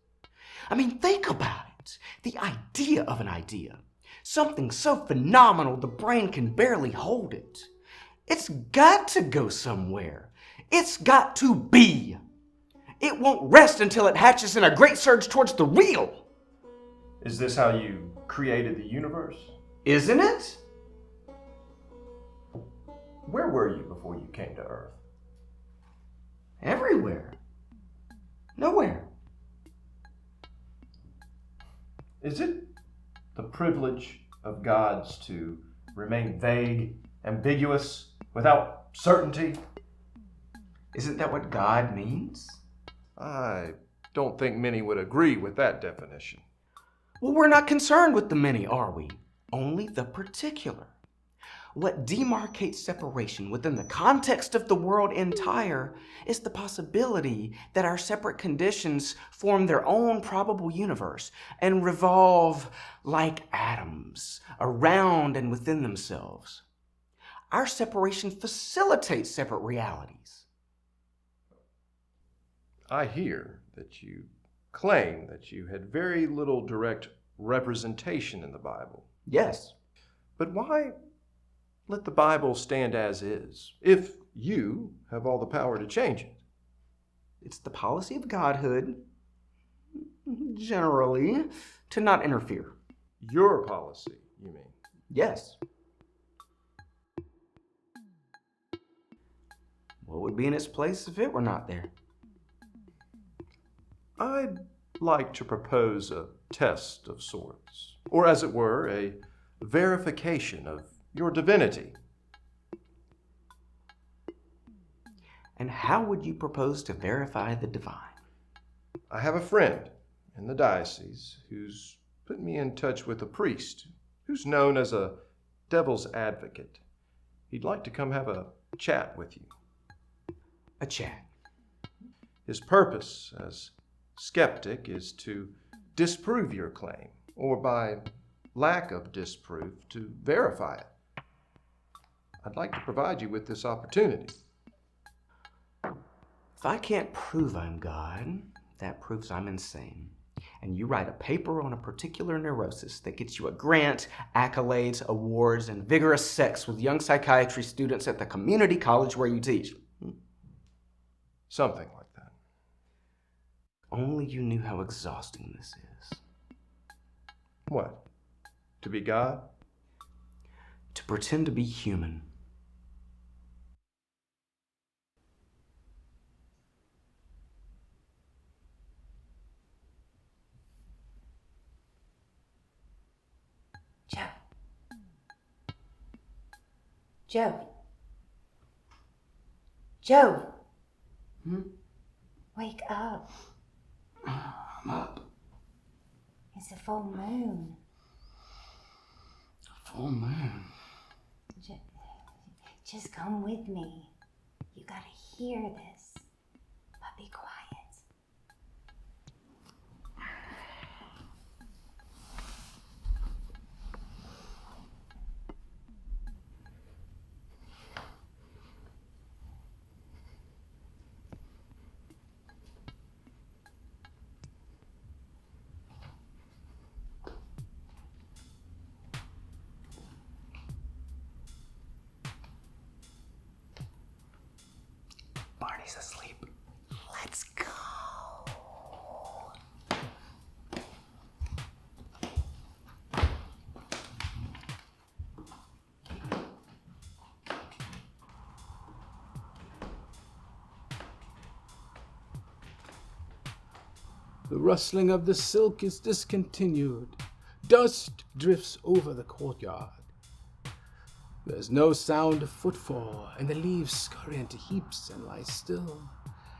F: I mean, think about it. The idea of an idea. Something so phenomenal the brain can barely hold it. It's got to go somewhere. It's got to be. It won't rest until it hatches in a great surge towards the real.
I: Is this how you created the universe?
F: Isn't it?
I: Where were you before you came to Earth?
F: Everywhere. Nowhere.
I: Is it the privilege of gods to remain vague, ambiguous, without certainty.
F: Isn't that what God means?
I: I don't think many would agree with that definition.
F: Well, we're not concerned with the many, are we? Only the particular. What demarcates separation within the context of the world entire is the possibility that our separate conditions form their own probable universe and revolve like atoms around and within themselves. Our separation facilitates separate realities.
I: I hear that you claim that you had very little direct representation in the Bible.
F: Yes.
I: But why let the Bible stand as is if you have all the power to change it?
F: It's the policy of godhood, generally, to not interfere.
I: Your policy, you mean?
F: Yes. What would be in its place if it were not there?
I: I'd like to propose a test of sorts, or as it were, a verification of your divinity.
F: And how would you propose to verify the divine?
I: I have a friend in the diocese who's put me in touch with a priest who's known as a devil's advocate. He'd like to come have a chat with you.
F: A chat?
I: His purpose as skeptic is to disprove your claim, or by lack of disproof, to verify it. I'd like to provide you with this opportunity.
F: If I can't prove I'm God, that proves I'm insane. And you write a paper on a particular neurosis that gets you a grant, accolades, awards, and vigorous sex with young psychiatry students at the community college where you teach.
I: Something like that.
F: Only you knew how exhausting this is.
I: What? To be God?
F: To pretend to be human.
P: Jove. Jove. Wake up.
F: I'm up.
P: It's a full moon.
F: Full moon?
P: Just come with me. You gotta hear this. But be quiet.
F: Barney's asleep. Let's go.
Q: The rustling of the silk is discontinued. Dust drifts over the courtyard. There's no sound of footfall, and the leaves scurry into heaps and lie still.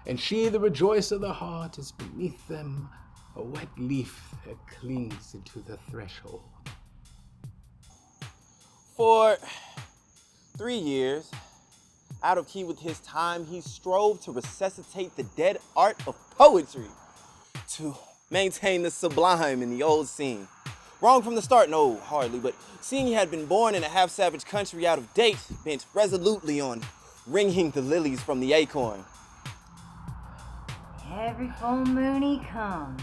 Q: And she, the rejoice of the heart, is beneath them, a wet leaf that clings into the threshold.
T: For 3 years, out of key with his time, he strove to resuscitate the dead art of poetry, to maintain the sublime in the old scene. Wrong from the start, no, hardly, but seeing he had been born in a half-savage country out of date, bent resolutely on wringing the lilies from the acorn.
P: Every full moon he comes.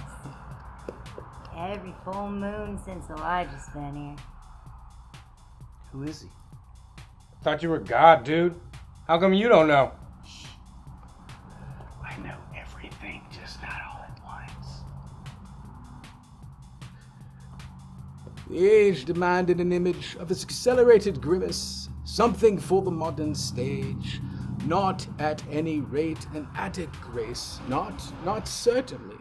P: Every full moon since Elijah's been here.
F: Who is he?
K: Thought you were God, dude. How come you don't know?
F: I know everything, just not all at once.
Q: The age demanded an image of its accelerated grimace, something for the modern stage. Not at any rate an Attic grace, not certainly.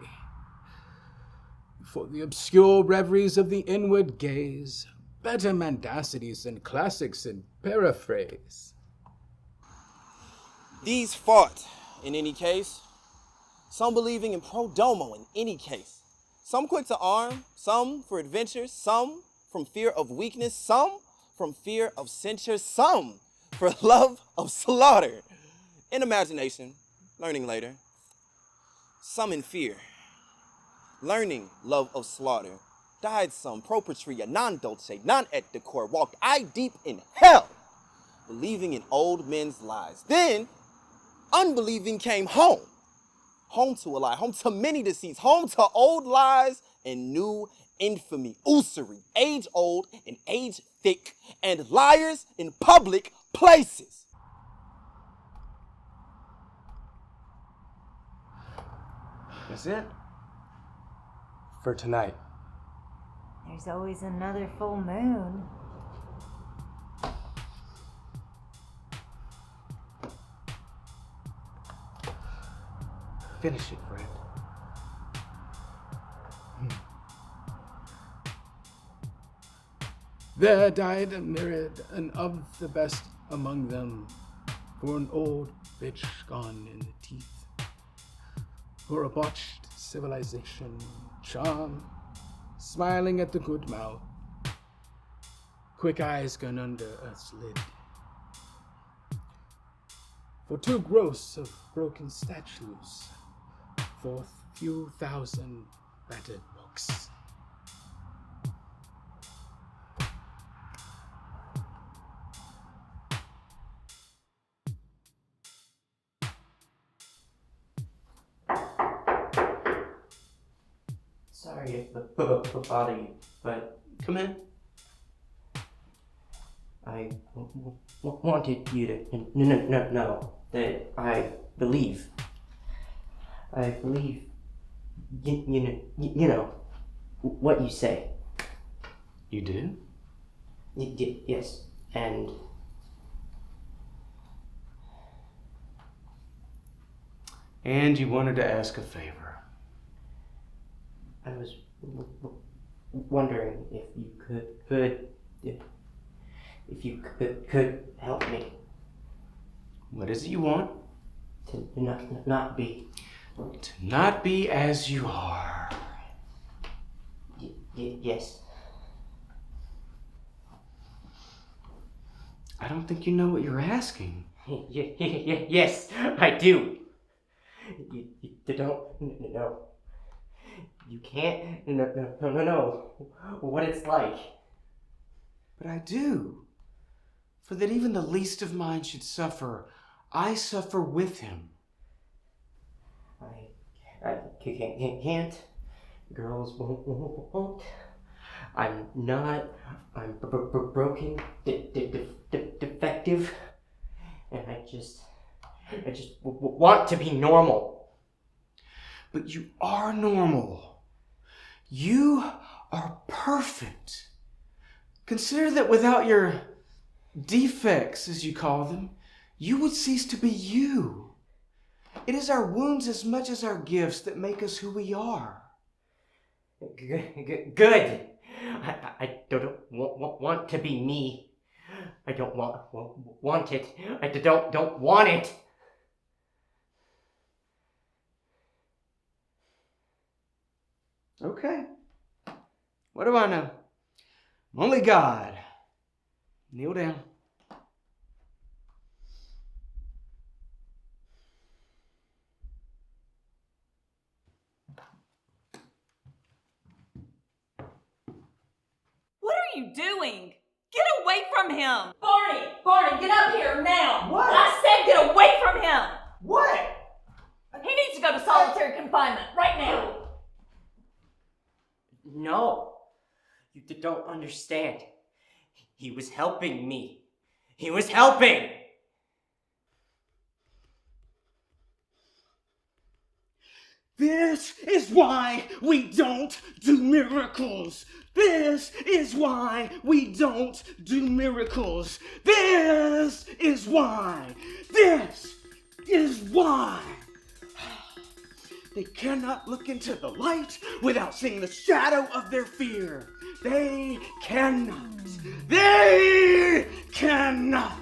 Q: For the obscure reveries of the inward gaze, better mendacities and classics in paraphrase.
T: These fought in any case. Some believing in pro domo in any case. Some quick to arm, some for adventure, some from fear of weakness, some from fear of censure, some for love of slaughter. In imagination, learning later. Some in fear, learning love of slaughter. Died some pro patria, non dolce, non et decor, walked eye deep in hell, believing in old men's lies. Then, unbelieving came home. Home to a lie, home to many deceits, home to old lies and new infamy, usury, age old and age thick, and liars in public places.
F: That's it?
O: For tonight.
P: There's always another full moon.
F: Finish it, friend.
Q: There died a myriad, and of the best among them, for an old bitch gone in the teeth, for a botched civilization, charm, smiling at the good mouth, quick eyes gone under earth's lid, for too gross of broken statues, for few thousand battered books.
L: Sorry if bother you, but
F: come in.
L: I wanted you to know that I believe you know what you say.
F: You do?
L: Yes, and
F: you wanted to ask a favor.
L: I was wondering if you could help me.
F: What is it you want?
L: To not be.
F: To not be as you are.
L: Yes.
F: I don't think you know what you're asking.
L: Yes, I do. You don't know. You can't know what it's like.
F: But I do. For that even the least of mine should suffer, I suffer with him.
L: I can't. Girls won't. I'm not. I'm broken, defective, and I just want to be normal.
F: But you are normal. You are perfect. Consider that without your defects, as you call them, you would cease to be you. It is our wounds as much as our gifts that make us who we are.
L: Good. I don't want to be me. I don't want it. I don't want it.
F: Okay. What do I know? I'm only God. Kneel down.
J: What are you doing? Get away from him!
N: Barney, get up here now!
J: What? I said get away from him!
N: What?
J: He needs to go to solitary confinement right now!
L: No, you don't understand. He was helping me. He was helping!
F: This is why we don't do miracles. This is why we don't do miracles. This is why. This is why. They cannot look into the light without seeing the shadow of their fear. They cannot. They cannot.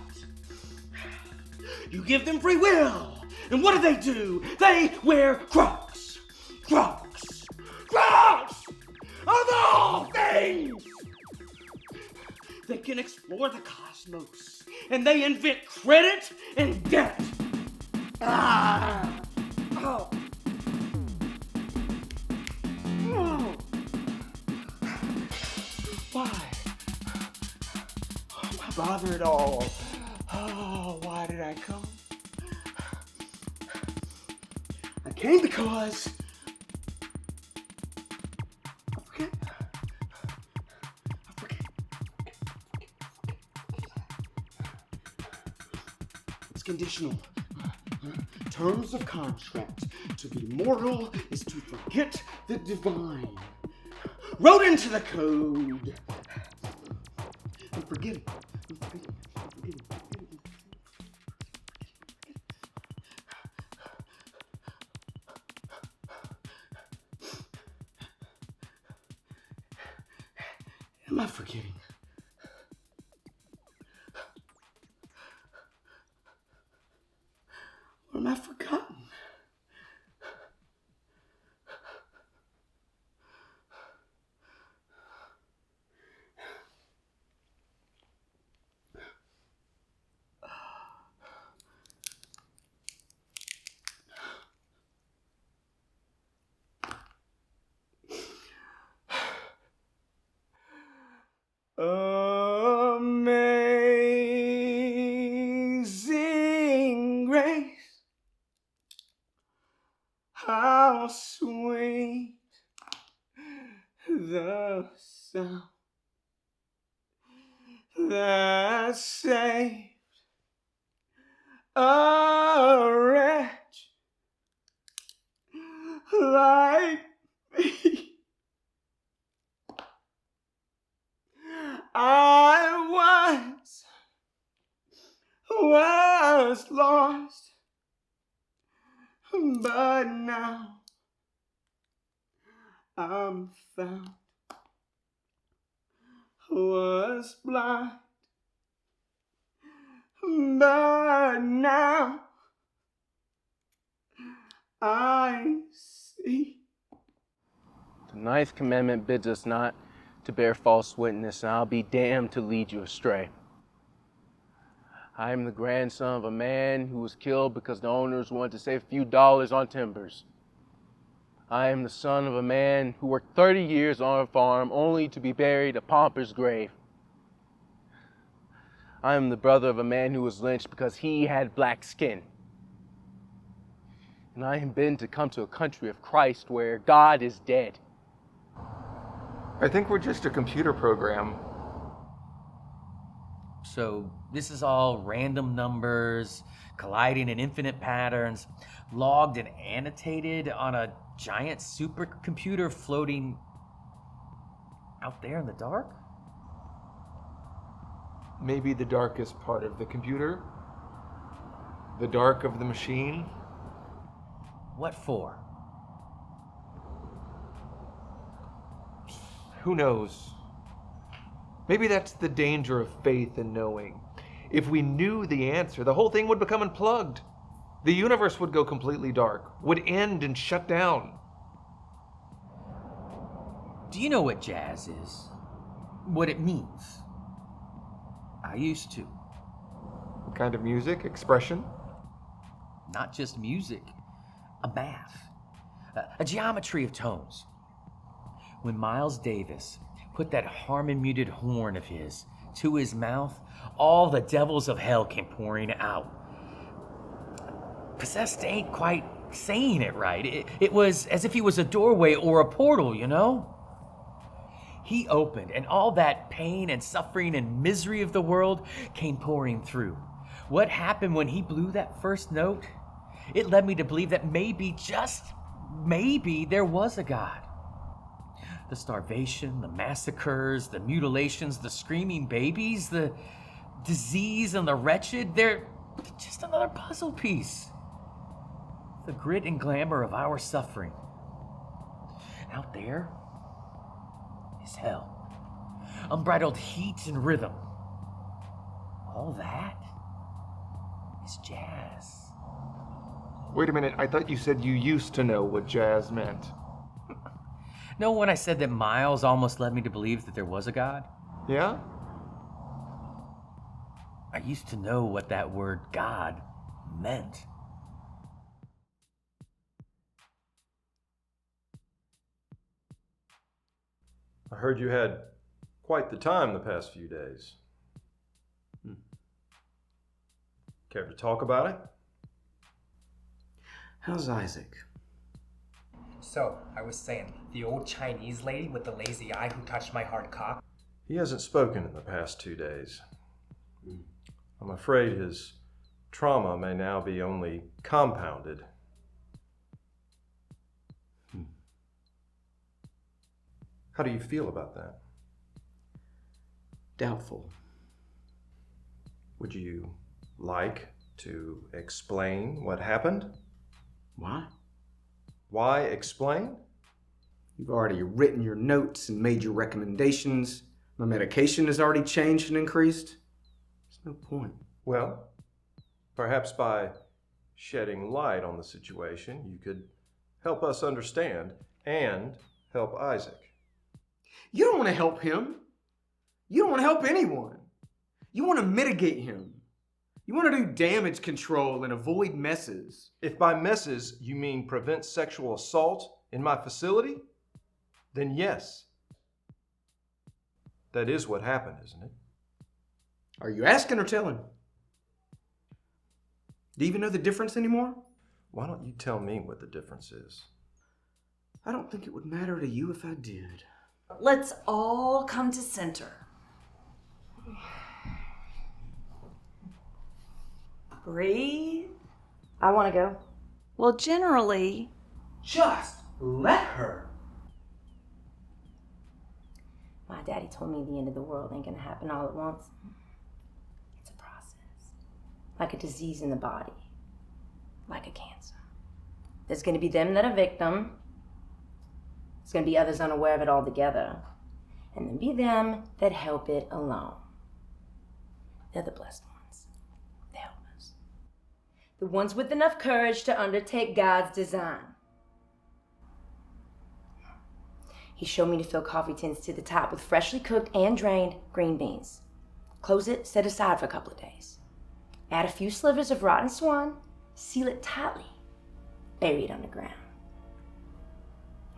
M: You give them free will. And what do? They wear Crocs. Crocs. Crocs! Of all things! They can explore the cosmos. And they invent credit and debt. Ah! Oh. Oh. Why? Why bother at all? Oh, why did I come? I came because I forget. It's conditional. Terms of contract. To be mortal is to forget the divine. Wrote into the code. I'm forgetting. Am I forgetting? Or am I forgotten? Amazing grace, how sweet the sound that saved a wretch like me. I was lost, but now I'm found. Was blind, but now I see.
H: The ninth commandment bids us not to bear false witness, and I'll be damned to lead you astray. I am the grandson of a man who was killed because the owners wanted to save a few dollars on timbers. I am the son of a man who worked 30 years on a farm only to be buried a pauper's grave. I am the brother of a man who was lynched because he had black skin. And I am bidden to come to a country of Christ where God is dead.
B: I think we're just a computer program.
A: So this is all random numbers, colliding in infinite patterns, logged and annotated on a giant supercomputer floating out there in the dark?
B: Maybe the darkest part of the computer? The dark of the machine?
A: What for?
B: Who knows? Maybe that's the danger of faith in knowing. If we knew the answer, the whole thing would become unplugged. The universe would go completely dark, would end and shut down.
A: Do you know what jazz is? What it means? I used to.
B: What kind of music? Expression?
A: Not just music, a math, a geometry of tones. When Miles Davis put that harmon-muted horn of his to his mouth, all the devils of hell came pouring out. Possessed ain't quite saying it right. It was as if he was a doorway or a portal, you know? He opened, and all that pain and suffering and misery of the world came pouring through. What happened when he blew that first note? It led me to believe that maybe, just maybe, there was a God. The starvation, the massacres, the mutilations, the screaming babies, the disease and the wretched, they're just another puzzle piece. The grit and glamour of our suffering. Out there is hell. Unbridled heat and rhythm. All that is It's jazz.
B: Wait a minute, I thought you said you used to know what jazz meant.
A: No, when I said that Miles almost led me to believe that there was a God?
B: Yeah?
A: I used to know what that word God meant.
I: I heard you had quite the time the past few days. Care to talk about it?
F: How's Isaac?
O: So, I was saying, the old Chinese lady with the lazy eye who touched my hard cock.
I: He hasn't spoken in the past 2 days. I'm afraid his trauma may now be only compounded. How do you feel about that?
F: Doubtful.
I: Would you like to explain what happened?
F: Why?
I: Why explain?
F: You've already written your notes and made your recommendations. My medication has already changed and increased. There's no point.
I: Well, perhaps by shedding light on the situation, you could help us understand and help Isaac.
F: You don't want to help him. You don't want to help anyone. You want to mitigate him. You want to do damage control and avoid messes.
I: If by messes you mean prevent sexual assault in my facility, then yes. That is what happened, isn't it?
F: Are you asking or telling? Do you even know the difference anymore?
I: Why don't you tell me what the difference is?
F: I don't think it would matter to you if I did.
J: Let's all come to center. Breathe.
N: I want to go.
J: Well, generally,
O: Just let her.
N: My daddy told me the end of the world ain't gonna happen all at once. It's a process. Like a disease in the body. Like a cancer. There's gonna be them that are victim. There's gonna be others unaware of it altogether. And then be them that help it alone. They're the blessed ones. The helpers. The ones with enough courage to undertake God's design. He showed me to fill coffee tins to the top with freshly cooked and drained green beans. Close it, set aside for a couple of days. Add a few slivers of rotten swan, seal it tightly, bury it underground.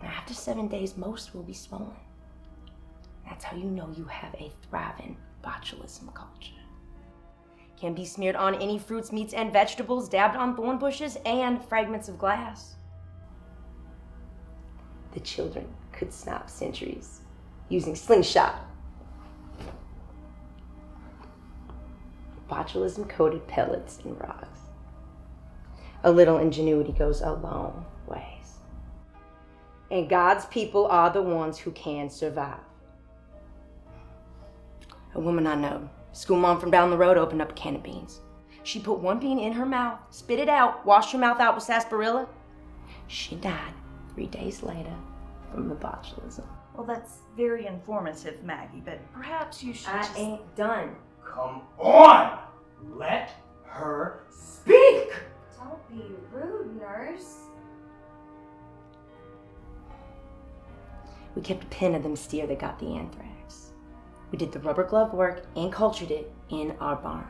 N: Now, after 7 days, most will be swollen. That's how you know you have a thriving botulism culture. Can be smeared on any fruits, meats, and vegetables, dabbed on thorn bushes and fragments of glass. The children could snap centuries using slingshot. Botulism-coated pellets and rocks. A little ingenuity goes a long ways. And God's people are the ones who can survive. A woman I know, school mom from down the road, opened up a can of beans. She put one bean in her mouth, spit it out, washed her mouth out with sarsaparilla. She died 3 days later from the botulism.
J: well, that's very informative, Maggie, but perhaps you should
N: I ain't done.
O: Come on! Let her speak!
P: Don't be rude, nurse.
N: We kept a pen of them steer that got the anthrax. We did the rubber glove work and cultured it in our barn.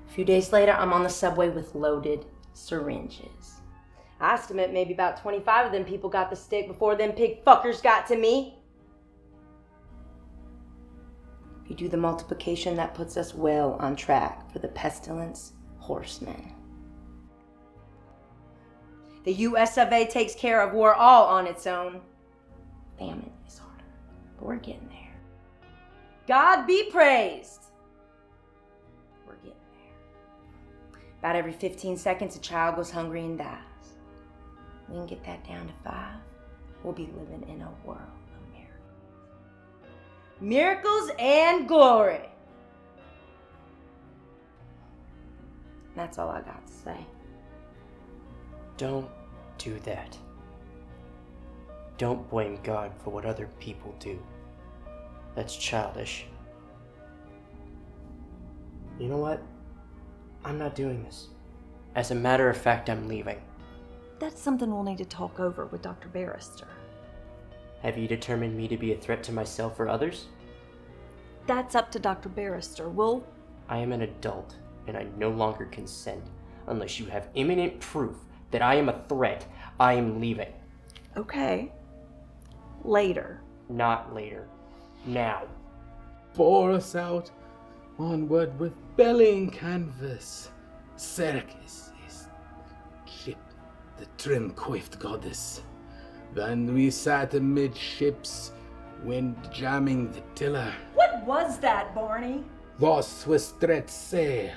N: A few days later, I'm on the subway with loaded syringes. I estimate maybe about 25 of them people got the stick before them pig fuckers got to me. If you do the multiplication, that puts us well on track for the pestilence horsemen. The US of A takes care of war all on its own. Famine is harder, but we're getting there. God be praised. We're getting there. About every 15 seconds, a child goes hungry and dies. We can get that down to 5. We'll be living in a world of miracles. Miracles and glory. That's all I got to say.
L: Don't do that. Don't blame God for what other people do. That's childish. You know what? I'm not doing this. As a matter of fact, I'm leaving.
J: That's something we'll need to talk over with Dr. Barrister.
L: Have you determined me to be a threat to myself or others?
J: That's up to Dr. Barrister.
L: I am an adult, and I no longer consent unless you have imminent proof that I am a threat. I am leaving.
J: Okay. Later.
L: Not later. Now.
Q: Pour us out, onward with bellying canvas. Circus is ship, the trim-coiffed goddess. Then we sat amidships, wind jamming the tiller.
J: What was that, Barney?
Q: Thus with stretched sail,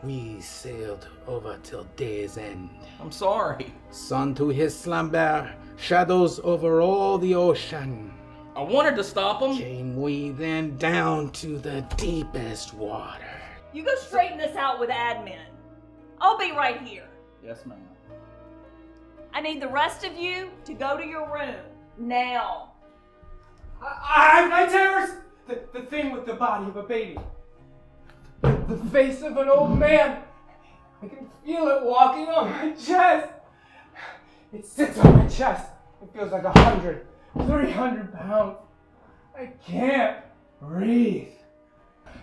Q: we sailed over till day's end.
A: I'm sorry.
Q: Sun to his slumber, shadows over all the ocean.
A: I wanted to stop him.
Q: Came we then down to the deepest water.
J: You go straighten this out with admin. I'll be right here.
A: Yes, ma'am.
J: I need the rest of you to go to your room. Now.
O: I have night terrors! The thing with the body of a baby. The face of an old man. I can feel it walking on my chest. It sits on my chest. It feels like 100, 300 pounds. I can't breathe.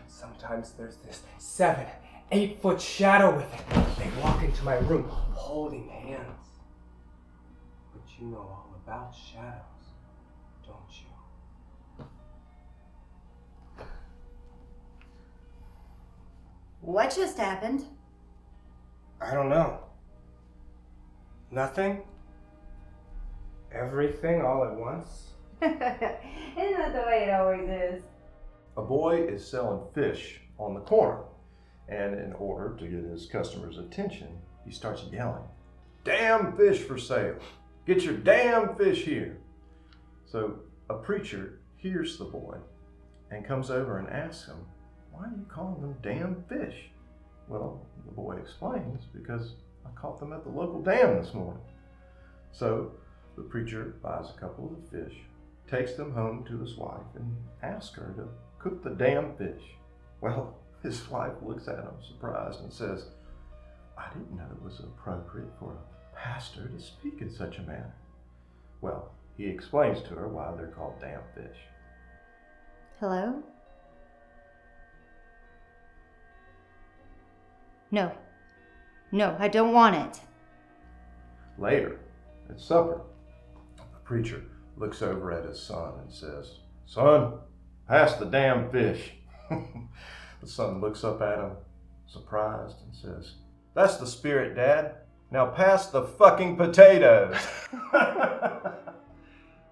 O: Sometimes there's this 7, 8 foot shadow with it. They walk into my room holding hands. But you know all about shadows, don't you?
P: What just happened?
O: I don't know. Nothing? Everything all at once?
P: Isn't that the way it always is?
I: A boy is selling fish on the corner, and in order to get his customers' attention, he starts yelling, "Damn fish for sale! Get your damn fish here!" So a preacher hears the boy and comes over and asks him, "Why are you calling them damn fish?" Well, the boy explains, "Because I caught them at the local dam this morning." So the preacher buys a couple of the fish, takes them home to his wife, and asks her to cook the damn fish. Well, his wife looks at him surprised and says, "I didn't know it was appropriate for a pastor to speak in such a manner." Well, he explains to her why they're called damn fish.
P: Hello? No. No, I don't want it.
I: Later, at supper, the preacher looks over at his son and says, "Son, pass the damn fish." The son looks up at him, surprised, and says, "That's the spirit, Dad. Now pass the fucking potatoes."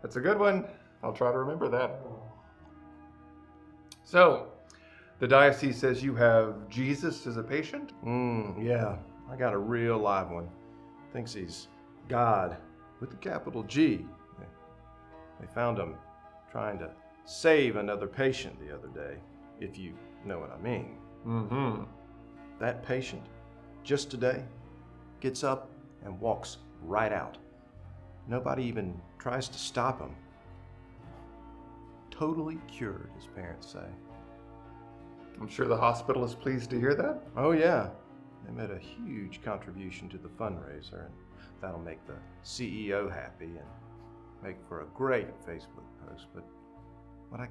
B: That's a good one. I'll try to remember that. So, the diocese says you have Jesus as a patient?
I: Yeah, I got a real live one. Thinks he's God with a capital G. They found him trying to save another patient the other day, if you know what I mean.
B: Mm-hmm.
I: That patient, just today, gets up and walks right out. Nobody even tries to stop him. Totally cured, his parents say.
B: I'm sure the hospital is pleased to hear that.
I: Oh yeah, they made a huge contribution to the fundraiser, and that'll make the CEO happy and make for a great Facebook post. But what I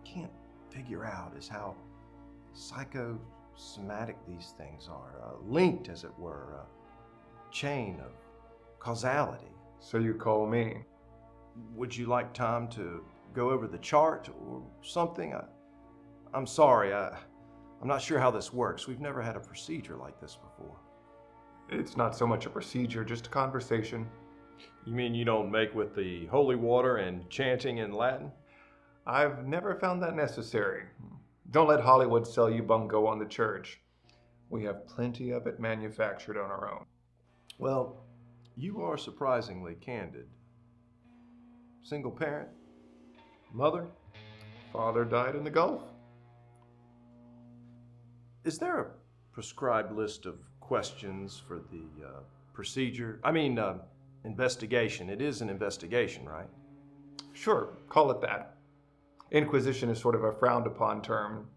I: can't figure out is how psychosomatic these things are, linked, as it were, a chain of causality.
B: So you call me.
I: Would you like time to go over the chart or something? I'm sorry, I'm not sure how this works. We've never had a procedure like this before.
B: It's not so much a procedure, just a conversation.
I: You mean you don't make with the holy water and chanting in Latin?
B: I've never found that necessary. Don't let Hollywood sell you bungo on the church. We have plenty of it manufactured on our own.
I: Well, you are surprisingly candid. Single parent? Mother?
B: Father died in the Gulf.
I: Is there a prescribed list of questions for the procedure? Investigation. It is an investigation, right?
B: Sure, call it that. Inquisition is sort of a frowned upon term.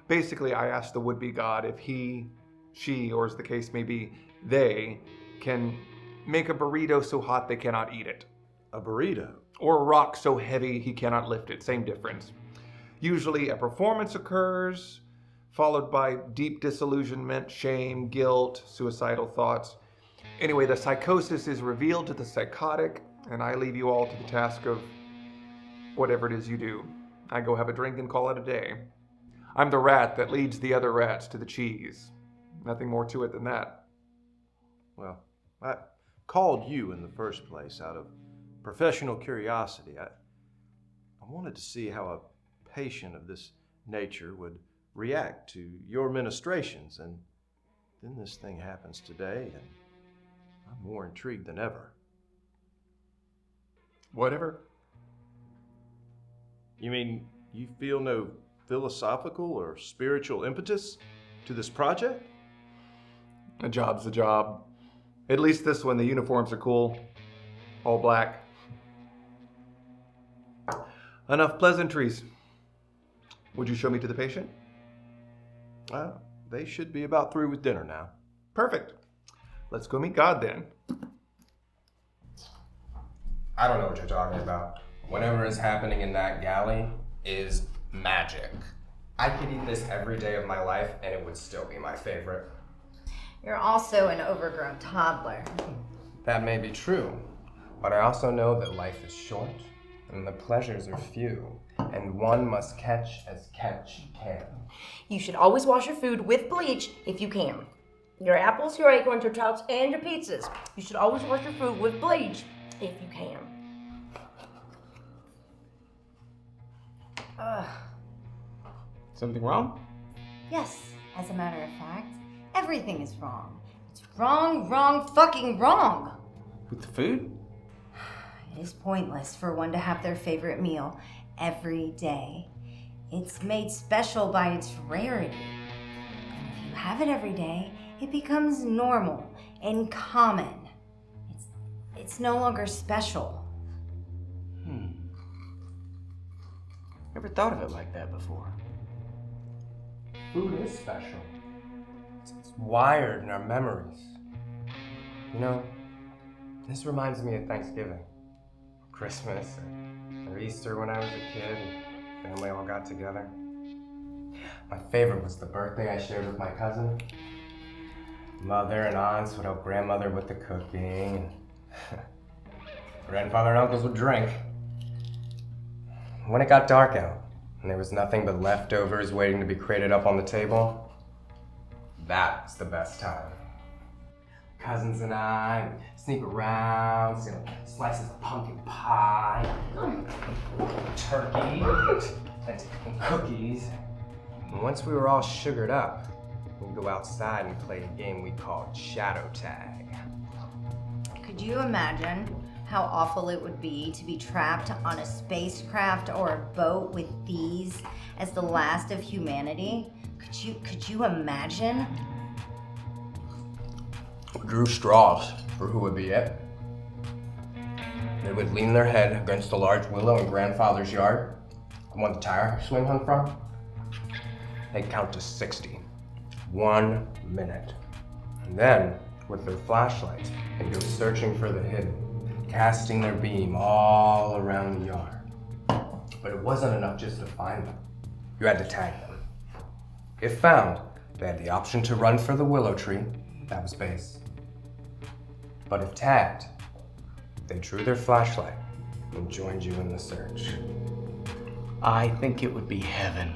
B: Basically, I asked the would-be god if he, she, or as the case may be, they can make a burrito so hot they cannot eat it.
I: A burrito?
B: Or a rock so heavy he cannot lift it. Same difference. Usually a performance occurs, followed by deep disillusionment, shame, guilt, suicidal thoughts. Anyway, the psychosis is revealed to the psychotic, and I leave you all to the task of whatever it is you do. I go have a drink and call it a day. I'm the rat that leads the other rats to the cheese. Nothing more to it than that.
I: Well, I called you in the first place out of professional curiosity. I wanted to see how a patient of this nature would react to your ministrations, and then this thing happens today, and I'm more intrigued than ever.
B: Whatever?
I: You mean you feel no philosophical or spiritual impetus to this project?
B: A job's a job. At least this one, the uniforms are cool. All black. Enough pleasantries. Would you show me to the patient?
I: They should be about through with dinner now.
B: Perfect. Let's go meet God then.
R: I don't know what you're talking about. Whatever is happening in that galley is magic. I could eat this every day of my life and it would still be my favorite.
P: You're also an overgrown toddler.
R: That may be true, but I also know that life is short and the pleasures are few, and one must catch as catch can.
N: You should always wash your food with bleach if you can. Your apples, your acorns, your trouts, and your pizzas. You should always wash your food with bleach if you can.
F: Something wrong?
P: Yes, as a matter of fact, everything is wrong. It's wrong, wrong, fucking wrong.
F: With the food?
P: It is pointless for one to have their favorite meal every day. It's made special by its rarity. And if you have it every day, it becomes normal and common. It's no longer special.
F: Never thought of it like that before.
R: Food is special. It's wired in our memories. You know, this reminds me of Thanksgiving, Christmas, or Easter when I was a kid and family all got together. My favorite was the birthday I shared with my cousin. Mother and aunts would help grandmother with the cooking, and grandfather and uncles would drink. When it got dark out, and there was nothing but leftovers waiting to be crated up on the table, that was the best time. Cousins and I would sneak around, steal slices of pumpkin pie, turkey, and cookies. And once we were all sugared up, we'd go outside and play a game we called Shadow Tag.
P: Could you imagine how awful it would be to be trapped on a spacecraft or a boat with these as the last of humanity? Could you imagine?
R: We drew straws for who would be it. They would lean their head against a large willow in grandfather's yard, the one the tire swing hung from. They'd count to 60. 1 minute. And then, with their flashlights, they'd go searching for the hidden, casting their beam all around the yard. But it wasn't enough just to find them. You had to tag them. If found, they had the option to run for the willow tree. That was base. But if tagged, they drew their flashlight and joined you in the search.
F: I think it would be heaven.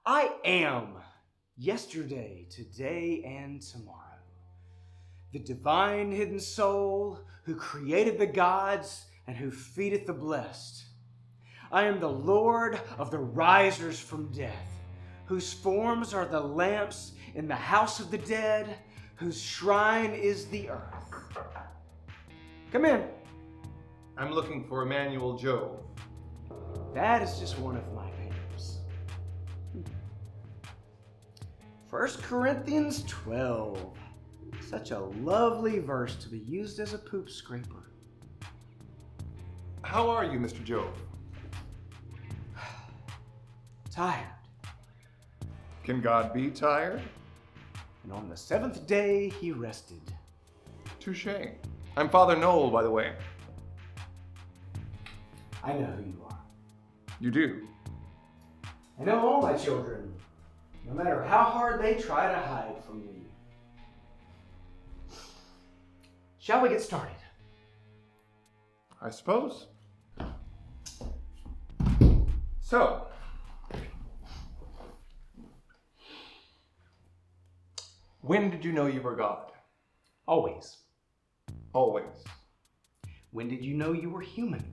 F: I am yesterday, today, and tomorrow. The divine hidden soul who created the gods and who feedeth the blessed. I am the Lord of the risers from death, whose forms are the lamps in the house of the dead, whose shrine is the earth. Come in.
B: I'm looking for Emmanuel Jove.
F: That is just one of my names. 1 Corinthians 12. Such a lovely verse to be used as a poop scraper.
B: How are you, Mr. Jove?
F: Tired.
B: Can God be tired?
F: And on the seventh day he rested.
B: Touche. I'm Father Noel, by the way.
F: I know who you are.
B: You do?
F: I know all my children, no matter how hard they try to hide from me. Shall we get started?
B: I suppose. So, when did you know you were God?
F: Always.
B: Always.
F: When did you know you were human?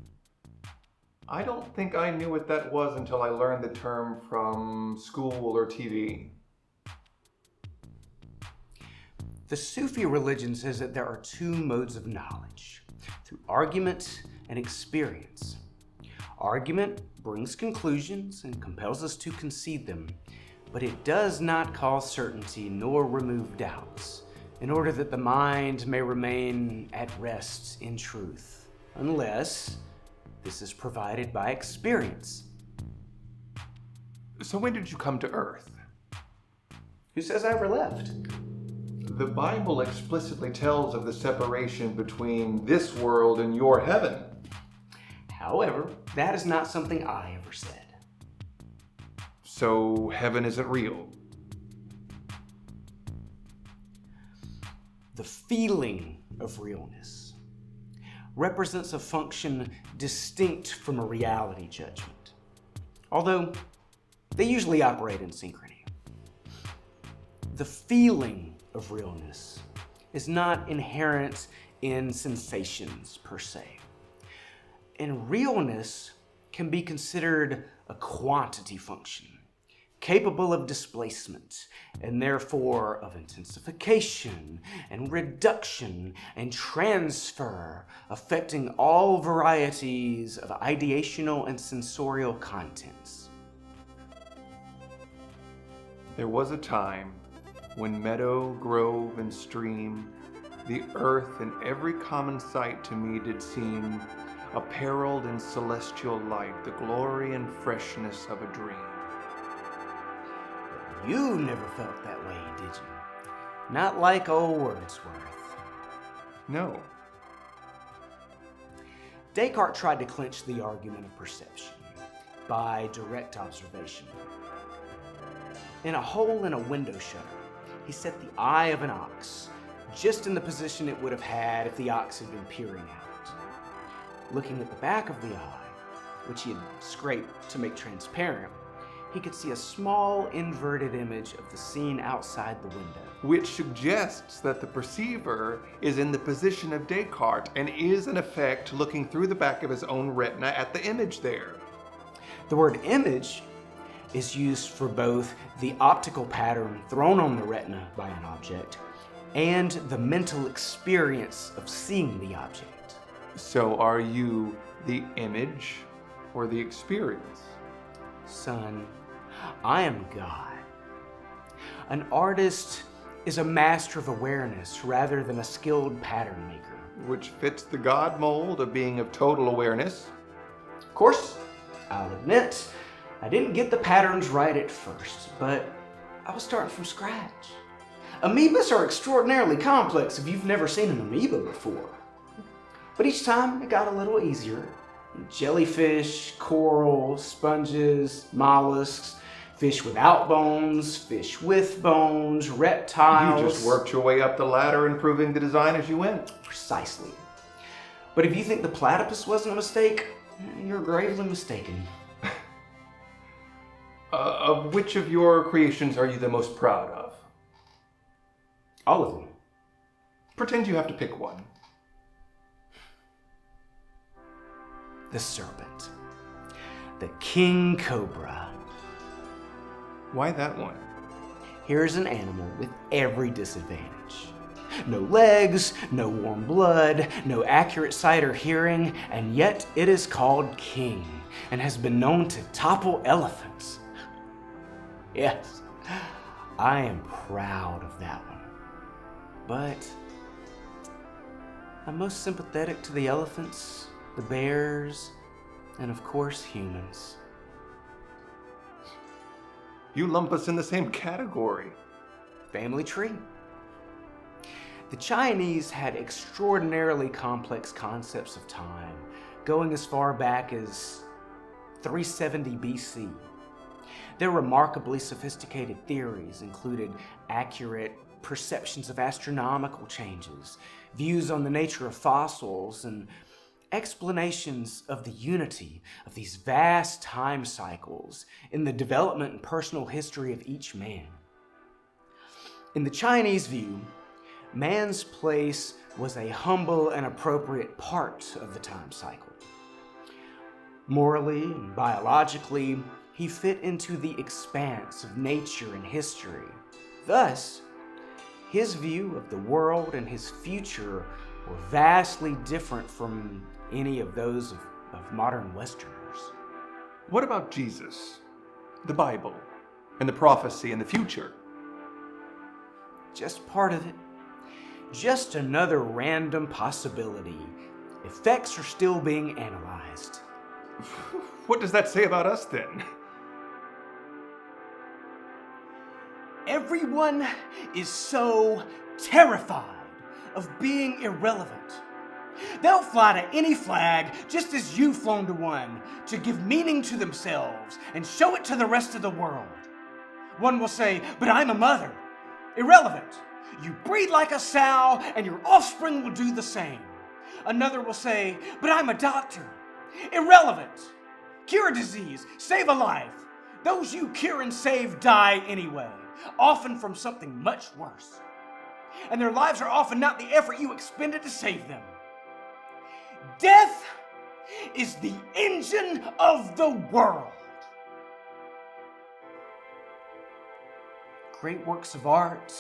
B: I don't think I knew what that was until I learned the term from school or TV.
F: The Sufi religion says that there are two modes of knowledge, through argument and experience. Argument brings conclusions and compels us to concede them, but it does not cause certainty nor remove doubts, in order that the mind may remain at rest in truth, unless this is provided by experience.
B: So when did you come to Earth?
F: Who says I ever left?
B: The Bible explicitly tells of the separation between this world and your heaven.
F: However, that is not something I ever said.
B: So heaven isn't real?
F: The feeling of realness represents a function distinct from a reality judgment, although they usually operate in synchrony. The feeling of realness is not inherent in sensations per se, and realness can be considered a quantity function, capable of displacement, and therefore of intensification and reduction and transfer, affecting all varieties of ideational and sensorial contents.
B: There was a time when meadow, grove, and stream, the earth and every common sight to me did seem apparelled in celestial light, the glory and freshness of a dream.
F: You never felt that way, did you? Not like old Wordsworth.
B: No.
F: Descartes tried to clinch the argument of perception by direct observation. In a hole in a window shutter, he set the eye of an ox just in the position it would have had if the ox had been peering out. Looking at the back of the eye, which he had scraped to make transparent, he could see a small inverted image of the scene outside the window.
B: Which suggests that the perceiver is in the position of Descartes and is in effect looking through the back of his own retina at the image there.
F: The word image is used for both the optical pattern thrown on the retina by an object and the mental experience of seeing the object.
B: So are you the image or the experience?
F: Son, I am God. An artist is a master of awareness rather than a skilled pattern maker.
B: Which fits the God mold of being of total awareness.
F: Of course, I'll admit, I didn't get the patterns right at first, but I was starting from scratch. Amoebas are extraordinarily complex if you've never seen an amoeba before. But each time it got a little easier. Jellyfish, coral, sponges, mollusks, fish without bones, fish with bones, reptiles.
B: You just worked your way up the ladder, improving the design as you went.
F: Precisely. But if you think the platypus wasn't a mistake, you're gravely mistaken.
B: Of which of your creations are you the most proud of?
F: All of them.
B: Pretend you have to pick one.
F: The serpent. The king cobra.
B: Why that one?
F: Here's an animal with every disadvantage. no legs, no warm blood, no accurate sight or hearing, and yet it is called king and has been known to topple elephants. Yes, I am proud of that one. But I'm most sympathetic to the elephants, the bears, and of course humans.
B: You lump us in the same category.
F: Family tree. The Chinese had extraordinarily complex concepts of time, going as far back as 370 BC. Their remarkably sophisticated theories included accurate perceptions of astronomical changes, views on the nature of fossils, and explanations of the unity of these vast time cycles in the development and personal history of each man. In the Chinese view, man's place was a humble and appropriate part of the time cycle. Morally and biologically, he fit into the expanse of nature and history. Thus, his view of the world and his future were vastly different from any of those of modern Westerners.
B: What about Jesus, the Bible, and the prophecy and the future?
F: Just part of it. Just another random possibility. Effects are still being analyzed.
B: What does that say about us then?
F: Everyone is so terrified of being irrelevant. They'll fly to any flag just as you've flown to one to give meaning to themselves and show it to the rest of the world. One will say, but I'm a mother. Irrelevant. You breed like a sow and your offspring will do the same. Another will say, but I'm a doctor. Irrelevant. Cure a disease, save a life. Those you cure and save die anyway, often from something much worse. And their lives are often not the effort you expended to save them. Death is the engine of the world. Great works of art,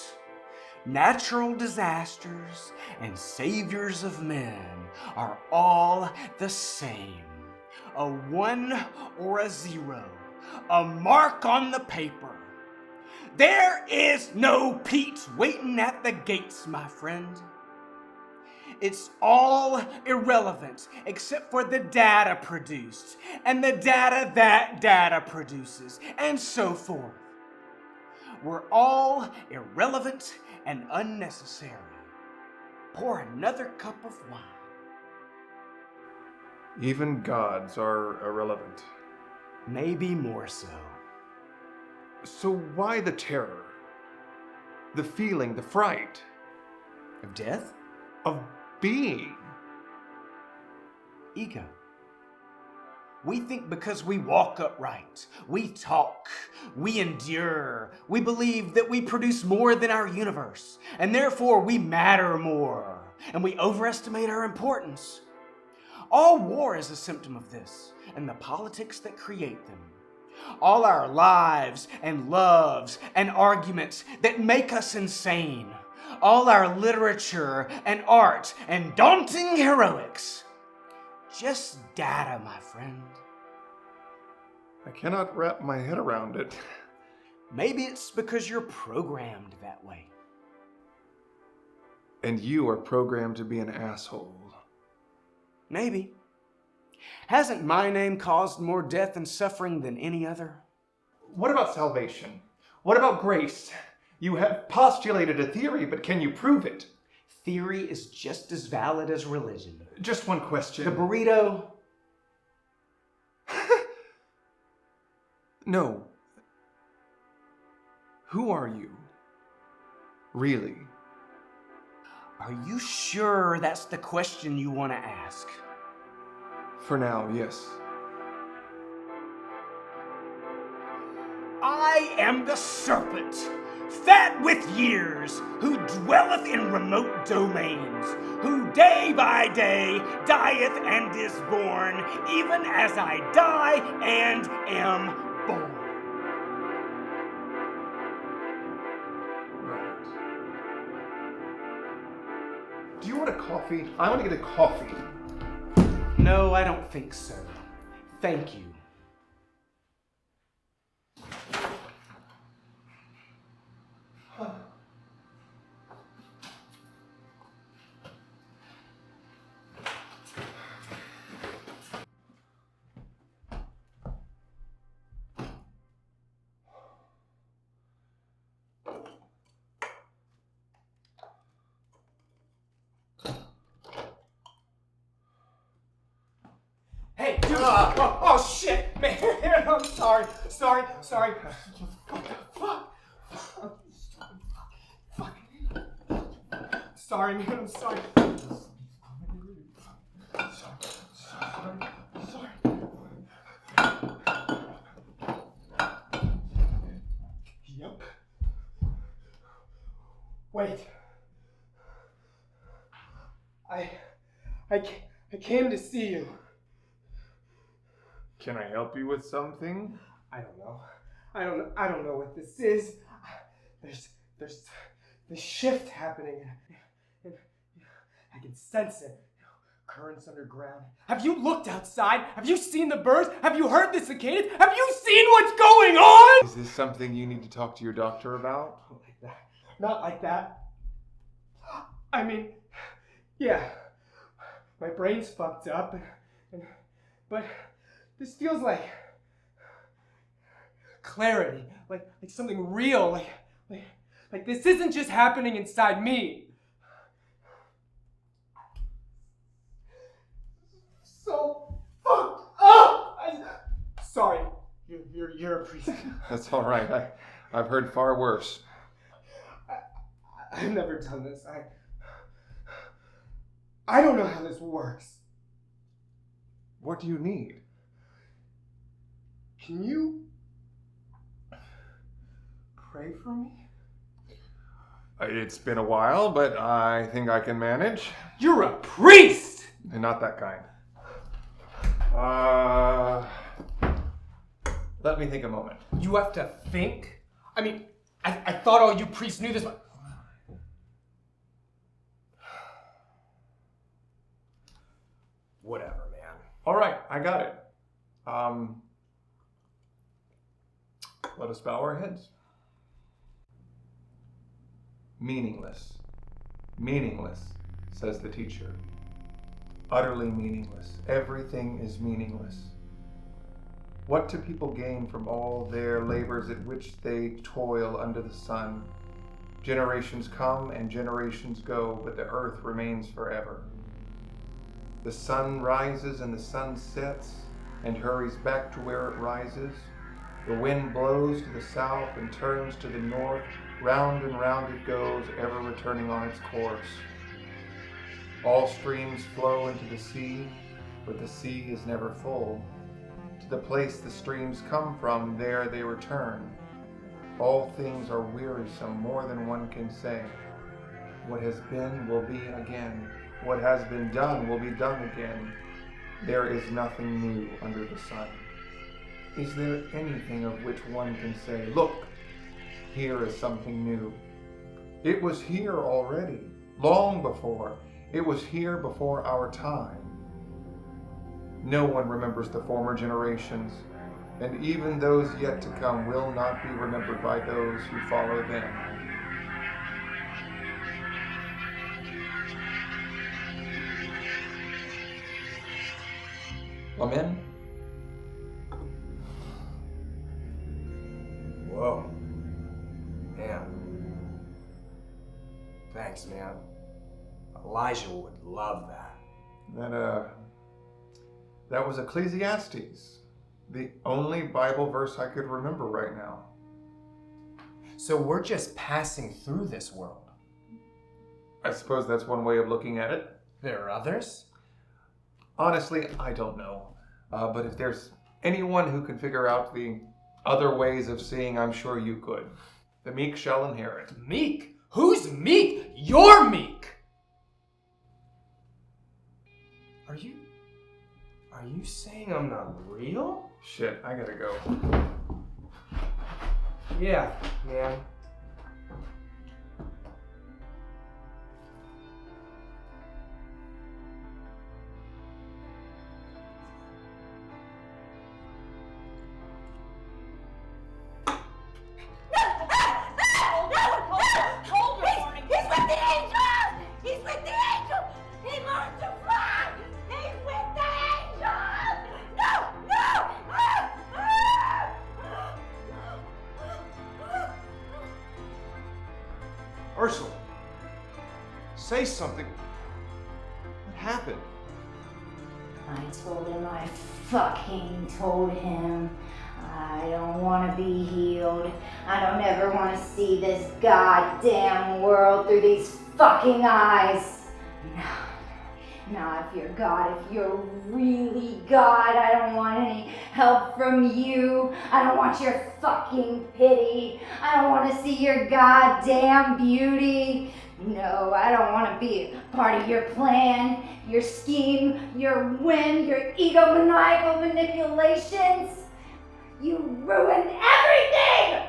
F: natural disasters, and saviors of men are all the same. A 1 or a 0, a mark on the paper. There is no Pete waiting at the gates, my friend. It's all irrelevant except for the data produced, and the data that data produces, and so forth. We're all irrelevant and unnecessary. Pour another cup of wine.
B: Even gods are irrelevant.
F: Maybe more so.
B: So why the terror? The feeling, the fright?
F: Of death?
B: Of being?
F: Ego. We think because we walk upright, we talk, we endure, we believe that we produce more than our universe, and therefore we matter more, and we overestimate our importance. All war is a symptom of this, and the politics that create them. All our lives and loves and arguments that make us insane. All our literature and art and daunting heroics. Just data, my friend.
B: I cannot wrap my head around it.
F: Maybe it's because you're programmed that way.
B: And you are programmed to be an asshole.
F: Maybe. Hasn't my name caused more death and suffering than any other?
B: What about salvation? What about grace? You have postulated a theory, but can you prove it?
F: Theory is just as valid as religion.
B: Just one question.
F: The burrito.
B: No. Who are you? Really?
F: Are you sure that's the question you want to ask?
B: For now, yes.
F: I am the serpent, fat with years, who dwelleth in remote domains, who day by day dieth and is born, even as I die and am born.
B: Do you want a coffee? I want to get a coffee.
F: No, I don't think so. Thank you.
O: Hey, dude! Oh, shit! Man, I'm sorry. Sorry. Fuck. Sorry, man, I'm sorry. Sorry. Yep. Wait. I came to see you.
B: Can I help you with something?
O: I don't know. I don't know what this is. There's this shift happening. And I can sense it. Currents underground. Have you looked outside? Have you seen the birds? Have you heard the cicadas? Have you seen what's going on?
B: Is this something you need to talk to your doctor about?
O: Not like that. I mean, yeah. My brain's fucked up. But this feels like clarity, like something real, like this isn't just happening inside me. So fucked up. Sorry, you're a priest.
B: That's all right. I've heard far worse.
O: I've never done this. I don't know how this works.
B: What do you need?
O: Can you pray for me?
B: It's been a while, but I think I can manage.
O: You're a priest!
B: And not that kind. Let me think a moment.
O: You have to think? I mean, I thought all you priests knew this. Whatever, man.
B: All right, I got it. Let us bow our heads. Meaningless. Meaningless, says the teacher. Utterly meaningless. Everything is meaningless. What do people gain from all their labors at which they toil under the sun? Generations come and generations go, but the earth remains forever. The sun rises and the sun sets and hurries back to where it rises. The wind blows to the south and turns to the north. Round and round it goes, ever returning on its course. All streams flow into the sea, but the sea is never full. To the place the streams come from, there they return. All things are wearisome, more than one can say. What has been will be again. What has been done will be done again. There is nothing new under the sun. Is there anything of which one can say, look, here is something new? It was here already, long before. It was here before our time. No one remembers the former generations, and even those yet to come will not be remembered by those who follow them. Amen?
O: Whoa. Man. Thanks, man. Elijah would love that.
B: That was Ecclesiastes, the only Bible verse I could remember right now.
O: So we're just passing through this world.
B: I suppose that's one way of looking at it.
O: There are others?
B: Honestly, I don't know. But if there's anyone who can figure out the other ways of seeing, I'm sure you could. The meek shall inherit.
O: Meek? Who's meek? You're meek! Are you saying I'm not real?
B: Shit, I gotta go.
O: Yeah, man.
I: Say something. What happened?
P: I fucking told him. I don't want to be healed. I don't ever want to see this goddamn world through these fucking eyes. No, if you're God, if you're really God, I don't want any help from you. I don't want your fucking pity. I don't want to see your goddamn beauty. No, I don't want to be a part of your plan, your scheme, your whim, your egomaniacal manipulations. You ruined everything!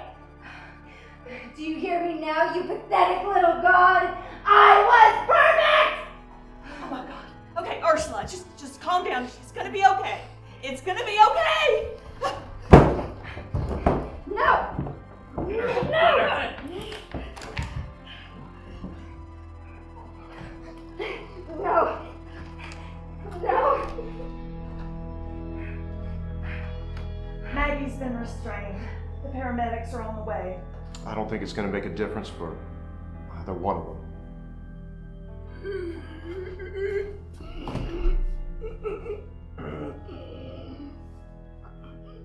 P: Do you hear me now, you pathetic little God? I was perfect!
J: Oh my God. Okay, Ursula, just calm down. It's gonna be okay. It's gonna be okay!
P: No! No! No! No!
J: Maggie's been restrained. The paramedics are on the way.
I: I don't think it's going to make a difference for either one of them.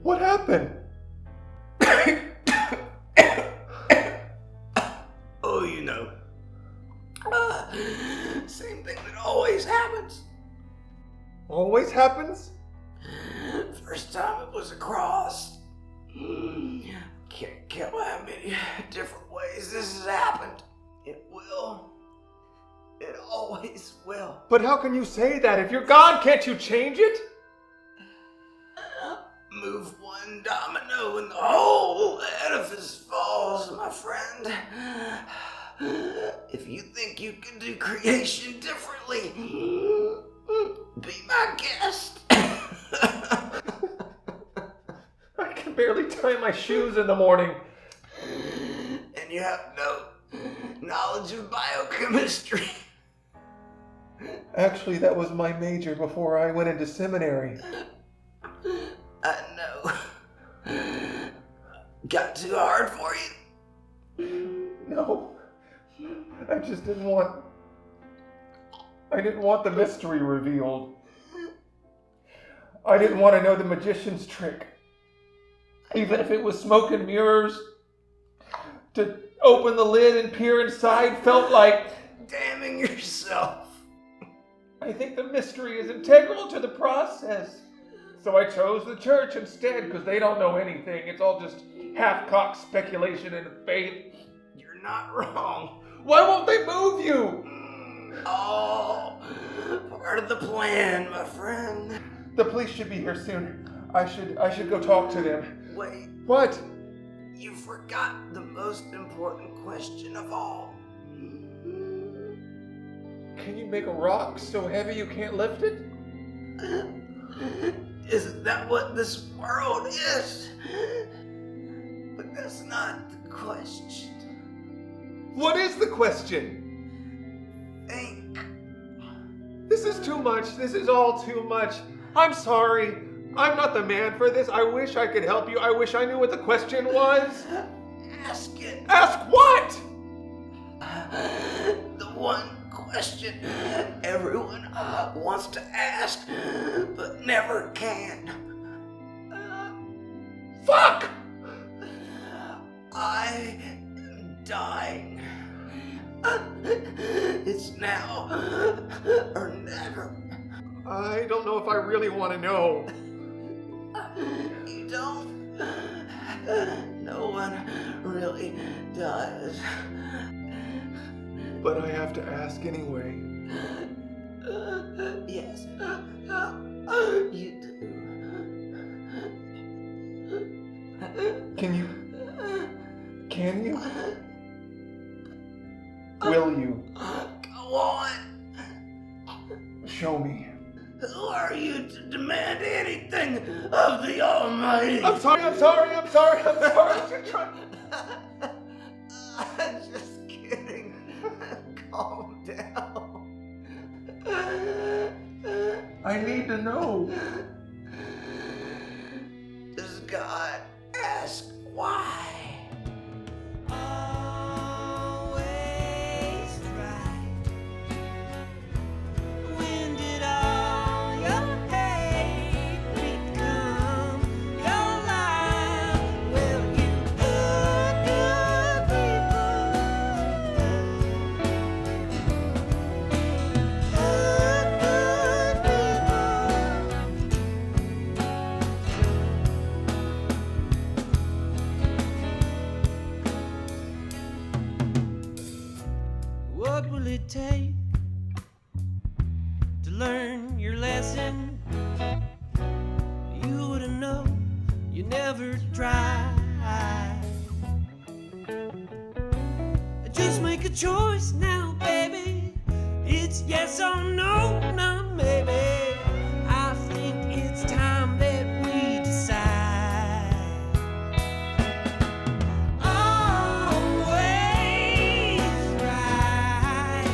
B: What happened?
M: Oh, you know. Same thing that always happens.
B: Always happens?
M: First time it was a cross. Can't count how many different ways this has happened. It will. It always will.
B: But how can you say that? If you're God, can't you change it?
M: Move one domino and the whole edifice falls, my friend. If you think you can do creation differently, be my guest.
B: I can barely tie my shoes in the morning.
M: And you have no knowledge of biochemistry.
B: Actually, that was my major before I went into seminary.
M: I know. Got too hard for you?
B: No. I just didn't want the mystery revealed. I didn't want to know the magician's trick. Even if it was smoke and mirrors. To open the lid and peer inside felt like
M: damning yourself.
B: I think the mystery is integral to the process. So I chose the church instead, because they don't know anything. It's all just half-cocked speculation and faith.
M: You're not wrong.
B: Why won't they move you?
M: All part of the plan, my friend.
B: The police should be here soon. I should go talk to them.
M: Wait.
B: What?
M: You forgot the most important question of all.
B: Can you make a rock so heavy you can't lift it?
M: Isn't that what this world is? But that's not the question.
B: What is the question?
M: Think.
B: This is too much. This is all too much. I'm sorry. I'm not the man for this. I wish I could help you. I wish I knew what the question was.
M: Ask it.
B: Ask what?
M: The one question everyone wants to ask, but never can.
B: Fuck!
M: I am dying. It's now or never.
B: I don't know if I really want to know.
M: You don't? No one really does.
B: But I have to ask anyway.
M: Yes, you do.
B: Can you? Will you?
M: Go on.
B: Show me.
M: Who are you to demand anything of the Almighty?
B: I'm sorry. I'm
M: just kidding. Calm down.
B: I need to know.
M: Does God ask why? Always right. take to learn your lesson? You wouldn't know, you never tried. Just make a choice now, baby. It's yes or no, not maybe. I think it's time that we decide. Always right.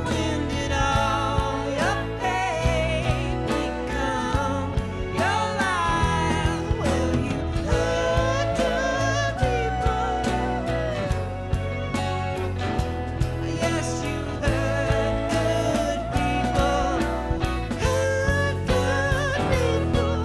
M: When did all your pain become your life? Well, you hurt good people. Yes, you hurt good people. Hurt good people.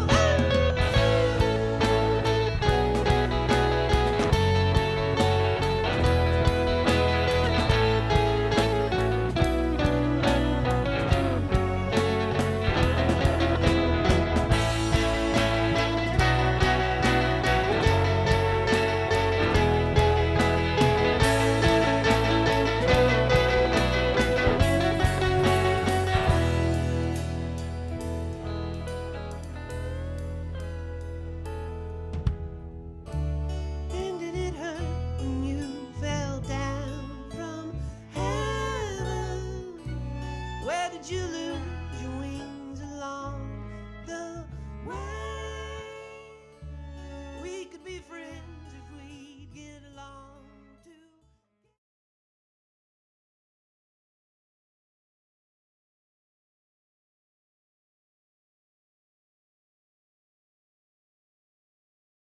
M: When did it hurt when you fell down from heaven? Where did you lose your wings?